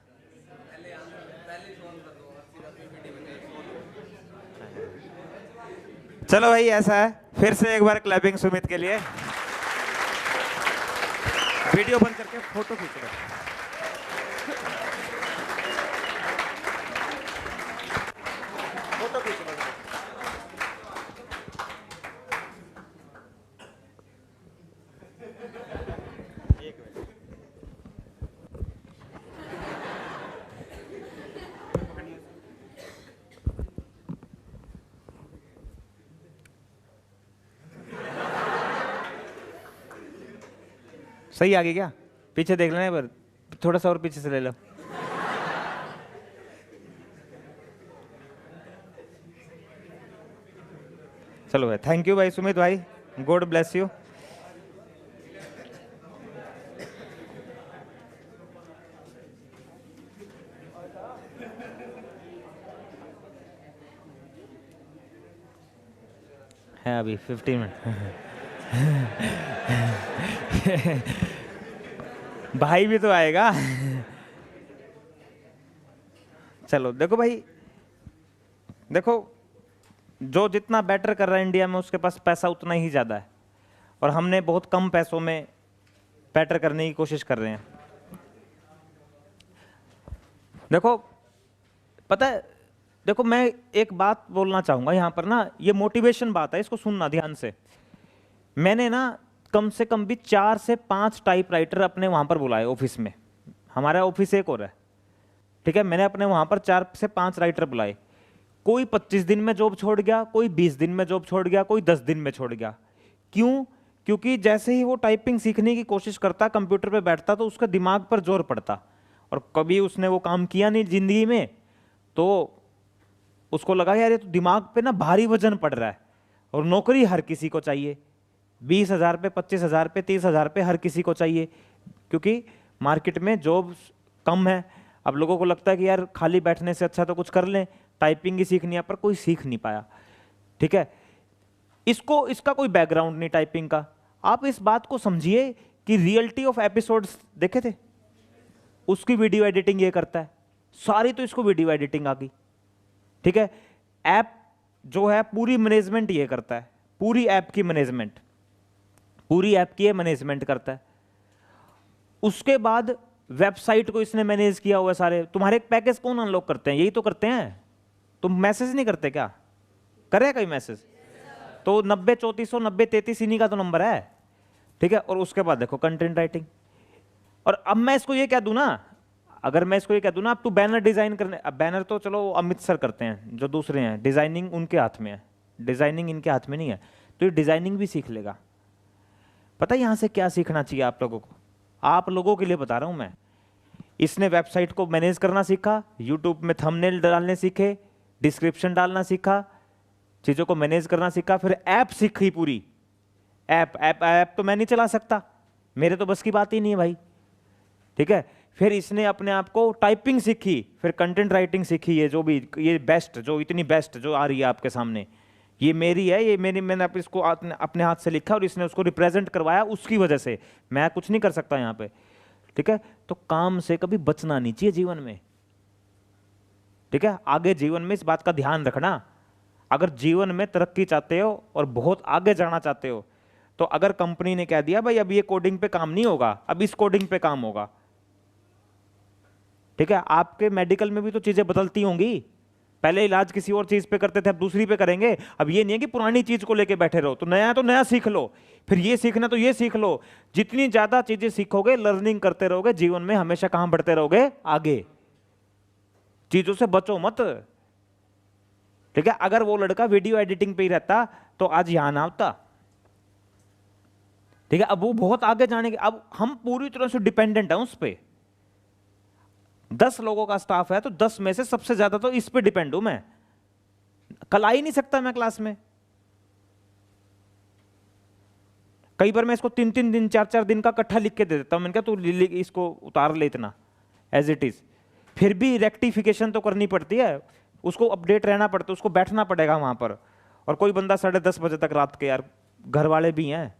चलो भाई ऐसा है, फिर से एक बार क्लैपिंग सुमित के लिए। वीडियो बंद करके फोटो खींच लो। फोटो खींच लो। सही आ गई क्या? पीछे देख लेना पर, थोड़ा सा और पीछे से ले लो। चलो भाई, थैंक यू भाई सुमित भाई, गॉड ब्लेस यू। है अभी 15 मिनट। भाई भी तो आएगा। चलो देखो भाई, देखो जो जितना बेटर कर रहा है इंडिया में, उसके पास पैसा उतना ही ज़्यादा है, और हमने बहुत कम पैसों में बेटर करने की कोशिश कर रहे हैं। देखो पता है, देखो मैं एक बात बोलना चाहूँगा यहाँ पर ना, ये मोटिवेशन बात है, इसको सुनना ध्यान से। मैंने ना कम से कम भी 4 से 5 टाइपराइटर अपने वहाँ पर बुलाए ऑफिस में, हमारा ऑफिस एक और है, ठीक है। मैंने अपने वहाँ पर 4 से 5 राइटर बुलाए, कोई 25 दिन में जॉब छोड़ गया, कोई 20 दिन में जॉब छोड़ गया, कोई 10 दिन में छोड़ गया। क्यों? क्योंकि जैसे ही वो टाइपिंग सीखने की कोशिश करता, कंप्यूटर पे बैठता, तो उसका दिमाग पर जोर पड़ता, और कभी उसने वो काम किया नहीं जिंदगी में, तो उसको लगा यार ये तो दिमाग पे ना भारी वजन पड़ रहा है। और नौकरी हर किसी को चाहिए, 20,000 पे, 25,000 पे, 30,000 पे हर किसी को चाहिए, क्योंकि मार्केट में जॉब कम है। अब लोगों को लगता है कि यार खाली बैठने से अच्छा तो कुछ कर लें, टाइपिंग ही सीखनी है, पर कोई सीख नहीं पाया, ठीक है। इसका कोई बैकग्राउंड नहीं टाइपिंग का। आप इस बात को समझिए कि रियलिटी ऑफ एपिसोड्स देखे थे, उसकी वीडियो एडिटिंग ये करता है सारी, तो इसको वीडियो एडिटिंग आ गई, ठीक है। ऐप जो है पूरी मैनेजमेंट ये करता है, पूरी ऐप की मैनेजमेंट, पूरी ऐप की मैनेजमेंट करता है। उसके बाद वेबसाइट को इसने मैनेज किया हुआ है सारे। तुम्हारे पैकेज कौन अनलॉक करते हैं? यही तो करते हैं। तुम मैसेज नहीं करते क्या? करे कोई मैसेज? तो 90 3400 90 33 इन्हीं का तो नंबर है, ठीक है। और उसके बाद देखो कंटेंट राइटिंग। और अब मैं इसको ये कह दूं ना, अगर मैं इसको ये कह दूं ना, अब तू बैनर डिजाइन करने, अब बैनर तो चलो अमित सर करते हैं, जो दूसरे हैं, डिजाइनिंग उनके हाथ में है, डिजाइनिंग इनके हाथ में नहीं है, तो ये डिजाइनिंग भी सीख लेगा। पता है यहां से क्या सीखना चाहिए आप लोगों को? आप लोगों के लिए बता रहा हूं मैं। इसने वेबसाइट को मैनेज करना सीखा, यूट्यूब में थंबनेल डालने सीखे, डिस्क्रिप्शन डालना सीखा, चीजों को मैनेज करना सीखा, फिर ऐप सीखी पूरी। ऐप तो मैं नहीं चला सकता, मेरे तो बस की बात ही नहीं है भाई, ठीक है। फिर इसने अपने आप को टाइपिंग सीखी, फिर कंटेंट राइटिंग सीखी, ये जो भी ये बेस्ट, जो इतनी बेस्ट जो आ रही है आपके सामने, ये मेरी है, ये मैंने इसको अपने हाथ से लिखा और इसने उसको रिप्रेजेंट करवाया, उसकी वजह से। मैं कुछ नहीं कर सकता यहाँ पे, ठीक है। तो काम से कभी बचना नहीं चाहिए जीवन में, ठीक है। आगे जीवन में इस बात का ध्यान रखना। अगर जीवन में तरक्की चाहते हो और बहुत आगे जाना चाहते हो, तो अगर कंपनी ने कह दिया भाई अब ये कोडिंग पे काम नहीं होगा, अब इस कोडिंग पे काम होगा, ठीक है। आपके मेडिकल में भी तो चीजें बदलती होंगी, पहले इलाज किसी और चीज पे करते थे, अब दूसरी पे करेंगे। अब ये नहीं है कि पुरानी चीज को लेके बैठे रहो, तो नया सीख लो, फिर ये सीखना तो ये सीख लो। जितनी ज्यादा चीजें सीखोगे, लर्निंग करते रहोगे, जीवन में हमेशा कहां बढ़ते रहोगे? आगे। चीजों से बचो मत, ठीक है। अगर वो लड़का वीडियो एडिटिंग पे ही रहता तो आज यहां ना आता, ठीक है। अब वो बहुत आगे जाने के, अब हम पूरी तरह से डिपेंडेंट है उस पे। 10 लोगों का स्टाफ है, तो 10 में से सबसे ज्यादा तो इस पे डिपेंड हूं मैं। कल आ ही नहीं सकता मैं क्लास में। कई बार मैं इसको 3-3 दिन 4-4 दिन का इकट्ठा लिख के दे देता हूं, मैंने कहा तू इसको उतार ले इतना एज इट इज। फिर भी रेक्टिफिकेशन तो करनी पड़ती है, उसको अपडेट रहना पड़ता है, उसको बैठना पड़ेगा वहां पर। और कोई बंदा 10:30 बजे तक रात के, यार घर वाले भी हैं,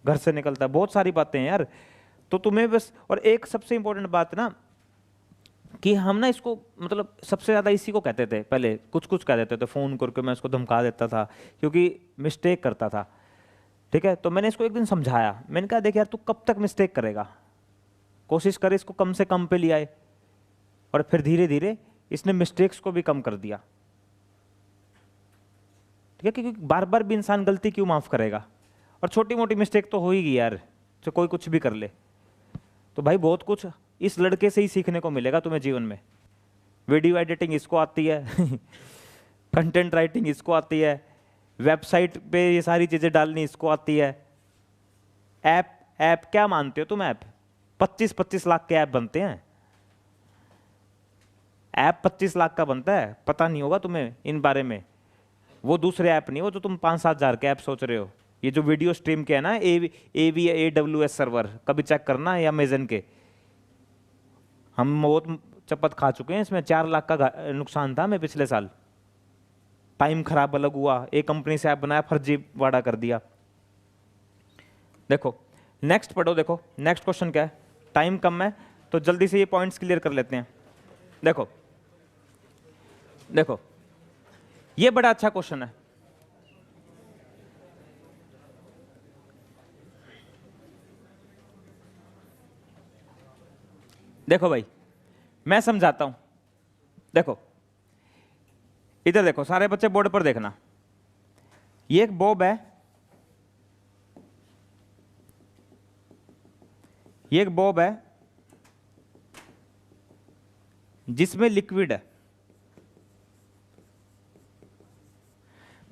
घर से निकलता है, बहुत सारी बातें हैं यार। तो तुम्हें बस, और एक सबसे इंपॉर्टेंट बात ना, कि हम ना इसको मतलब सबसे ज़्यादा इसी को कहते थे पहले, कुछ कह देते थे, फ़ोन करके मैं इसको धमका देता था, क्योंकि मिस्टेक करता था, ठीक है। तो मैंने इसको एक दिन समझाया, मैंने कहा देख यार तू कब तक मिस्टेक करेगा, कोशिश कर इसको कम से कम पे ले आए। और फिर धीरे धीरे इसने मिस्टेक्स को भी कम कर दिया, ठीक है। क्योंकि बार बार भी इंसान गलती क्यों माफ़ करेगा, और छोटी मोटी मिस्टेक तो हो ही गई यार, तो कोई कुछ भी कर ले। तो भाई बहुत कुछ इस लड़के से ही सीखने को मिलेगा तुम्हें जीवन में। वीडियो एडिटिंग इसको आती है, कंटेंट राइटिंग इसको आती है, वेबसाइट पे ये सारी चीज़ें डालनी इसको आती है, ऐप ऐप क्या मानते हो तुम? ऐप 25-25 लाख के ऐप बनते हैं। ऐप 25 लाख का बनता है, पता नहीं होगा तुम्हें इन बारे में। वो दूसरे ऐप नहीं, वो जो तुम 5-7 हजार के ऐप सोच रहे हो। ये जो वीडियो स्ट्रीम के है ना, AWS सर्वर, कभी चेक करना, या अमेजन के। हम बहुत चपत खा चुके हैं इसमें। 4 लाख का नुकसान था हमें पिछले साल। टाइम खराब अलग हुआ, एक कंपनी से ऐप बनाया, फर्जी वाड़ा कर दिया। देखो नेक्स्ट पढ़ो, देखो नेक्स्ट क्वेश्चन क्या है। टाइम कम है तो जल्दी से ये पॉइंट्स क्लियर कर लेते हैं। देखो देखो ये बड़ा अच्छा क्वेश्चन है। देखो भाई मैं समझाता हूं। देखो इधर देखो, सारे बच्चे बोर्ड पर देखना। ये एक बॉब है, ये एक बॉब है जिसमें लिक्विड है।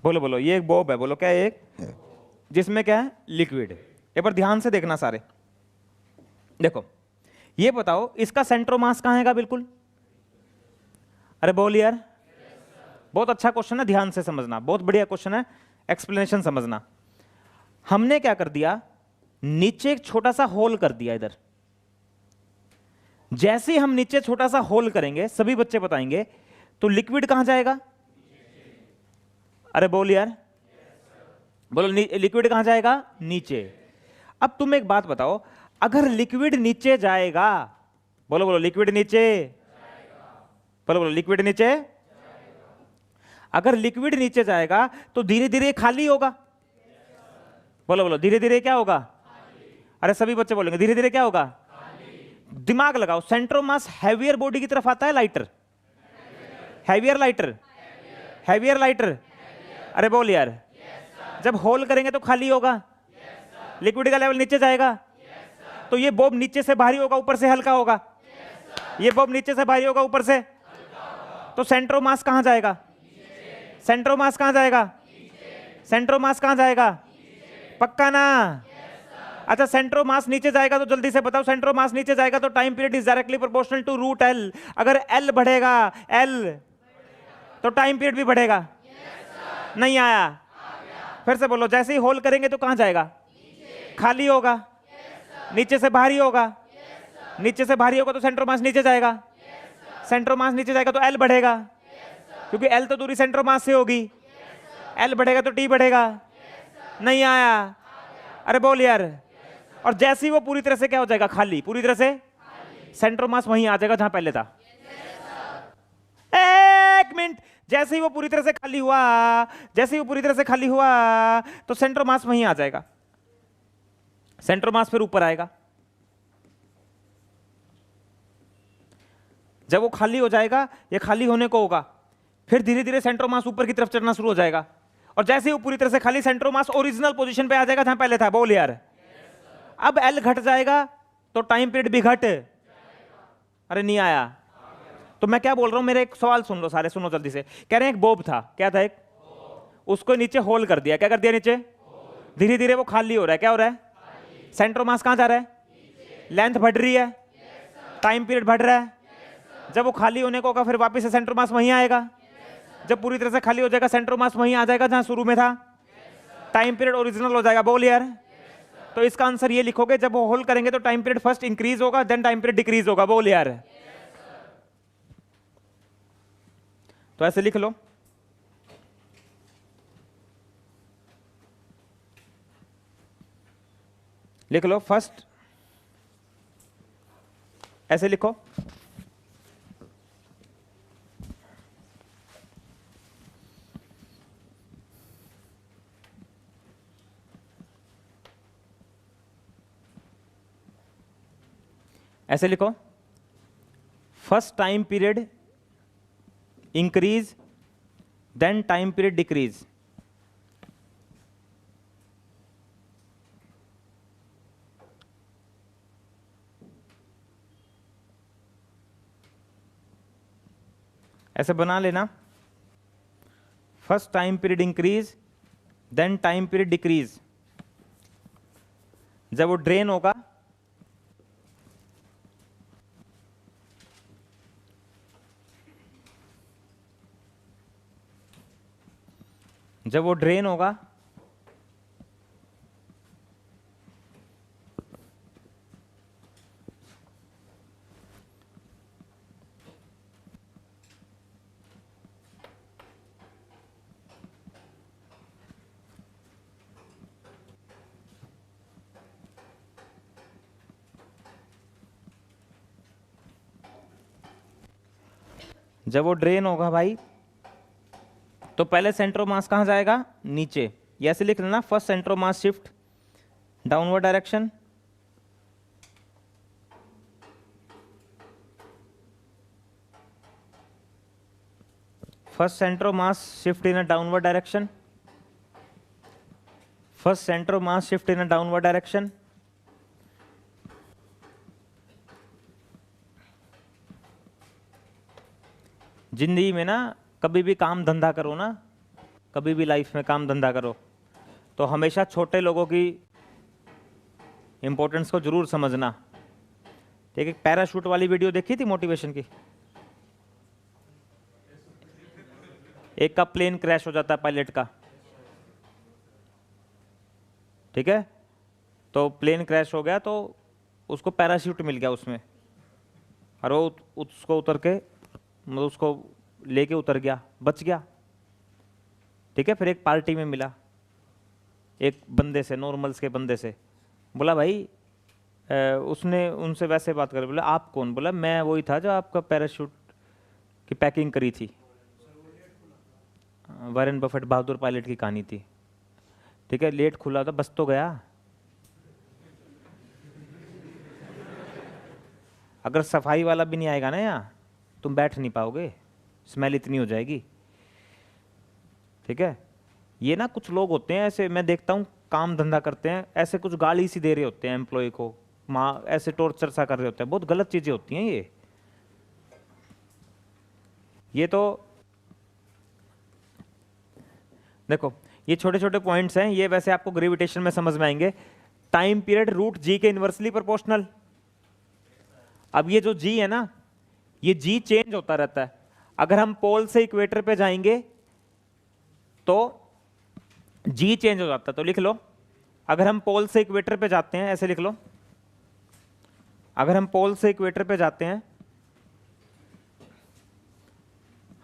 बोलो बोलो, ये एक बॉब है, बोलो क्या है? एक जिसमें क्या है? लिक्विड। एक बार ध्यान से देखना सारे। देखो ये बताओ इसका सेंट्रोमास कहां है? बिल्कुल, अरे बोल यार। बहुत अच्छा क्वेश्चन है, ध्यान से समझना, बहुत बढ़िया क्वेश्चन है, एक्सप्लेनेशन समझना। हमने क्या कर दिया, नीचे एक छोटा सा होल कर दिया इधर। जैसे ही हम नीचे छोटा सा होल करेंगे, सभी बच्चे बताएंगे, तो लिक्विड कहां जाएगा? अरे बोल यार, बोलो लिक्विड कहां जाएगा? नीचे। अब तुम एक बात बताओ, अगर लिक्विड नीचे जाएगा, बोलो बोलो लिक्विड नीचे, बोलो बोलो लिक्विड नीचे, अगर लिक्विड नीचे जाएगा तो धीरे धीरे खाली होगा। बोलो बोलो धीरे धीरे क्या होगा? अरे सभी बच्चे बोलेंगे धीरे धीरे क्या होगा? दिमाग लगाओ, सेंट्रोमास हैवियर बॉडी की तरफ आता है, lighter? Heavier lighter, heavier lighter. अरे बोल यार, जब होल करेंगे तो खाली होगा, लिक्विड का लेवल नीचे जाएगा, तो ये बॉब नीचे से भारी होगा, ऊपर से हल्का होगा। ये बॉब नीचे से भारी होगा, ऊपर से, तो सेंट्रोमास कहां जाएगा? सेंट्रोमास कहां जाएगा? सेंट्रोमास कहां जाएगा? पक्का ना? अच्छा सेंट्रोमास नीचे जाएगा तो जल्दी से बताओ, सेंट्रोमास नीचे जाएगा तो time period is directly proportional to root L. अगर एल बढ़ेगा, एल, तो टाइम पीरियड भी बढ़ेगा। नहीं आया? फिर से बोलो, जैसे ही होल करेंगे तो कहां जाएगा? खाली होगा, नीचे से भारी होगा, नीचे से भारी होगा तो सेंट्रोमास नीचे जाएगा, सेंट्रोमास नीचे जाएगा तो एल बढ़ेगा, क्योंकि एल तो दूरी सेंट्रोमास से होगी, एल बढ़ेगा तो टी बढ़ेगा। नहीं आया? अरे बोल यार। और जैसे ही वो पूरी तरह से क्या हो जाएगा? खाली, पूरी तरह से सेंट्रोमास वहीं आ जाएगा जहां पहले था। एक मिनट, जैसे ही वो पूरी तरह से खाली हुआ, जैसे ही वो पूरी तरह से खाली हुआ तो सेंट्रोमास वहीं आ जाएगा, सेंट्रोमास फिर ऊपर आएगा। जब वो खाली हो जाएगा, ये खाली होने को होगा, फिर धीरे धीरे सेंट्रोमास ऊपर की तरफ चढ़ना शुरू हो जाएगा, और जैसे ही वो पूरी तरह से खाली, सेंट्रोमास ओरिजिनल पोजीशन पे आ जाएगा जहां पहले था। बोल यार। अब एल घट जाएगा तो टाइम पीरियड भी घट। अरे नहीं आया? तो मैं क्या बोल रहा हूं, मेरे एक सवाल सुन लो सारे, सुनो जल्दी से। कह रहे हैं एक बॉब था, क्या था? एक, उसको नीचे होल कर दिया। क्या कर दिया? नीचे। धीरे धीरे वो खाली हो रहा है। क्या हो रहा है? सेंट्रोमास कहां जा रहा है? लेंथ बढ़ रही है, टाइम पीरियड बढ़ रहा है। जब वो खाली होने को होगा, फिर वापस से सेंट्रोमास वहीं आएगा। जब पूरी तरह से खाली हो जाएगा, सेंट्रोमास वहीं आ जाएगा जहां शुरू में था, टाइम पीरियड ओरिजिनल हो जाएगा। बोल यार। तो इसका आंसर ये लिखोगे, जब वो होल करेंगे तो टाइम पीरियड फर्स्ट इंक्रीज होगा, देन टाइम पीरियड डिक्रीज होगा। बोल यार। तो ऐसे लिख लो, लिख लो फर्स्ट, ऐसे लिखो, ऐसे लिखो, first time period increase, then time period decrease. ऐसे बना लेना, first time period increase, then time period decrease, जब वो ड्रेन होगा जब वो ड्रेन होगा जब वो ड्रेन होगा भाई तो पहले सेंटर ऑफ मास कहां जाएगा, नीचे। ये ऐसे लिख लेना, first centre of mass shift downward direction, first centre of mass shift in a downward direction, first centre of mass shift in a downward direction. जिंदगी में ना कभी भी काम धंधा करो ना, कभी भी लाइफ में काम धंधा करो तो हमेशा छोटे लोगों की इंपॉर्टेंस को जरूर समझना। ठीक है, पैराशूट वाली वीडियो देखी थी मोटिवेशन की, एक का प्लेन क्रैश हो जाता है पायलट का, ठीक है, तो प्लेन क्रैश हो गया तो उसको पैराशूट मिल गया उसमें, और वो उसको उतर के मतलब उसको लेके उतर गया, बच गया। ठीक है, फिर एक पार्टी में मिला एक बंदे से, नॉर्मल्स के बंदे से, बोला भाई उसने उनसे वैसे बात कर, बोला आप कौन, बोला मैं वही था जो आपका पैराशूट की पैकिंग करी थी। वॉरेन बफेट बहादुर पायलट की कहानी थी। ठीक है, लेट खुला था, बस तो गया। अगर सफाई वाला भी नहीं आएगा ना यहाँ, तुम बैठ नहीं पाओगे, स्मेल इतनी हो जाएगी। ठीक है, ये ना कुछ लोग होते हैं ऐसे, मैं देखता हूँ काम धंधा करते हैं ऐसे, कुछ गाली सी दे रहे होते हैं एम्प्लॉय को, माँ ऐसे टॉर्चर सा कर रहे होते हैं, बहुत गलत चीजें होती हैं ये तो देखो, ये छोटे छोटे पॉइंट्स हैं, ये वैसे आपको ग्रेविटेशन में समझ में आएंगे। टाइम पीरियड रूट जी के इनवर्सली प्रोपोर्शनल। अब ये जो जी है ना, ये जी चेंज होता रहता है। अगर हम पोल से इक्वेटर पे जाएंगे तो जी चेंज हो जाता है, तो लिख लो, अगर हम पोल से इक्वेटर पे जाते हैं, ऐसे लिख लो, अगर हम पोल से इक्वेटर पे जाते हैं,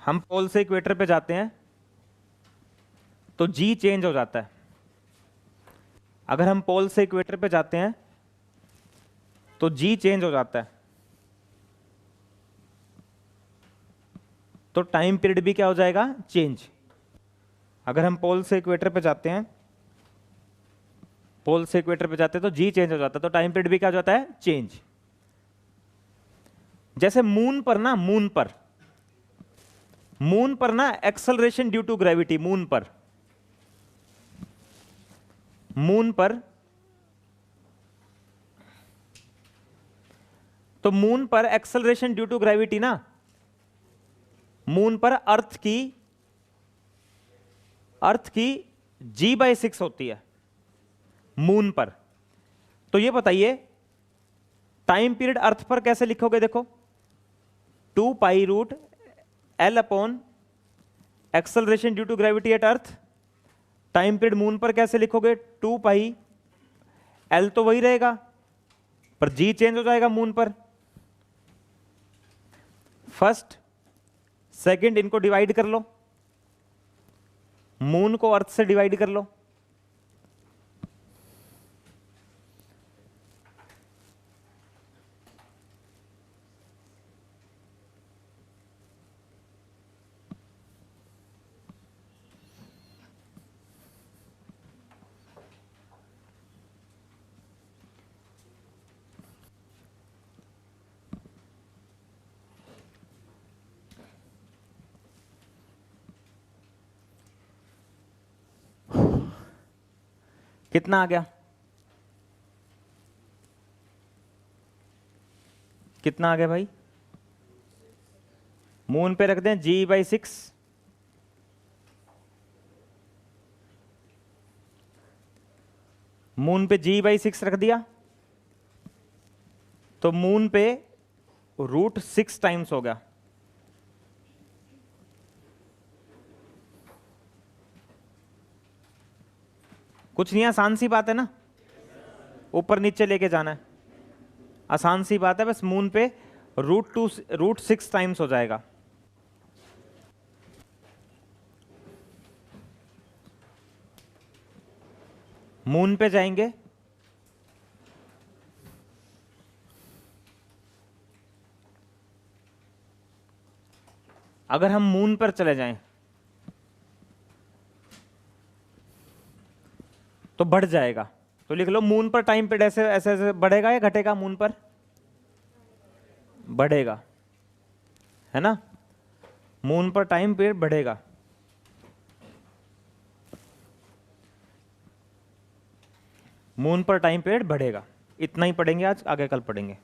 हम पोल से इक्वेटर पे जाते हैं तो जी चेंज हो जाता है। अगर हम पोल से इक्वेटर पे जाते हैं तो जी चेंज हो जाता है, तो टाइम पीरियड भी क्या हो जाएगा, चेंज। अगर हम पोल से इक्वेटर पे जाते हैं, पोल से इक्वेटर पे जाते हैं तो जी चेंज हो जाता है, तो टाइम पीरियड भी क्या हो जाता है, चेंज। जैसे मून पर ना, मून पर ना acceleration due to gravity, moon पर तो मून पर एक्सेलरेशन ड्यू टू ग्रेविटी ना, मून पर अर्थ की g/6 होती है मून पर। तो ये बताइए टाइम पीरियड अर्थ पर कैसे लिखोगे, देखो 2π√L acceleration due to gravity at earth. Time period moon पर कैसे लिखोगे, 2π, L तो वही रहेगा पर जी चेंज हो जाएगा मून पर। फर्स्ट सेकंड इनको डिवाइड कर लो, मून को अर्थ से डिवाइड कर लो, कितना आ गया, कितना आ गया भाई, मून पे रख दें g/6, मून पे g/6 रख दिया तो मून पे √6 टाइम्स हो गया। कुछ नहीं, आसान सी बात है ना, ऊपर नीचे लेके जाना है, आसान सी बात है। बस मून पे √6 टाइम्स हो जाएगा। मून पे जाएंगे, अगर हम मून पर चले जाएं तो बढ़ जाएगा। तो लिख लो मून पर टाइम पीरियड ऐसे ऐसे ऐसे बढ़ेगा या घटेगा? मून पर बढ़ेगा, है ना, मून पर टाइम पीरियड बढ़ेगा। मून पर टाइम पीरियड बढ़ेगा। इतना ही पढ़ेंगे आज, आगे कल पढ़ेंगे।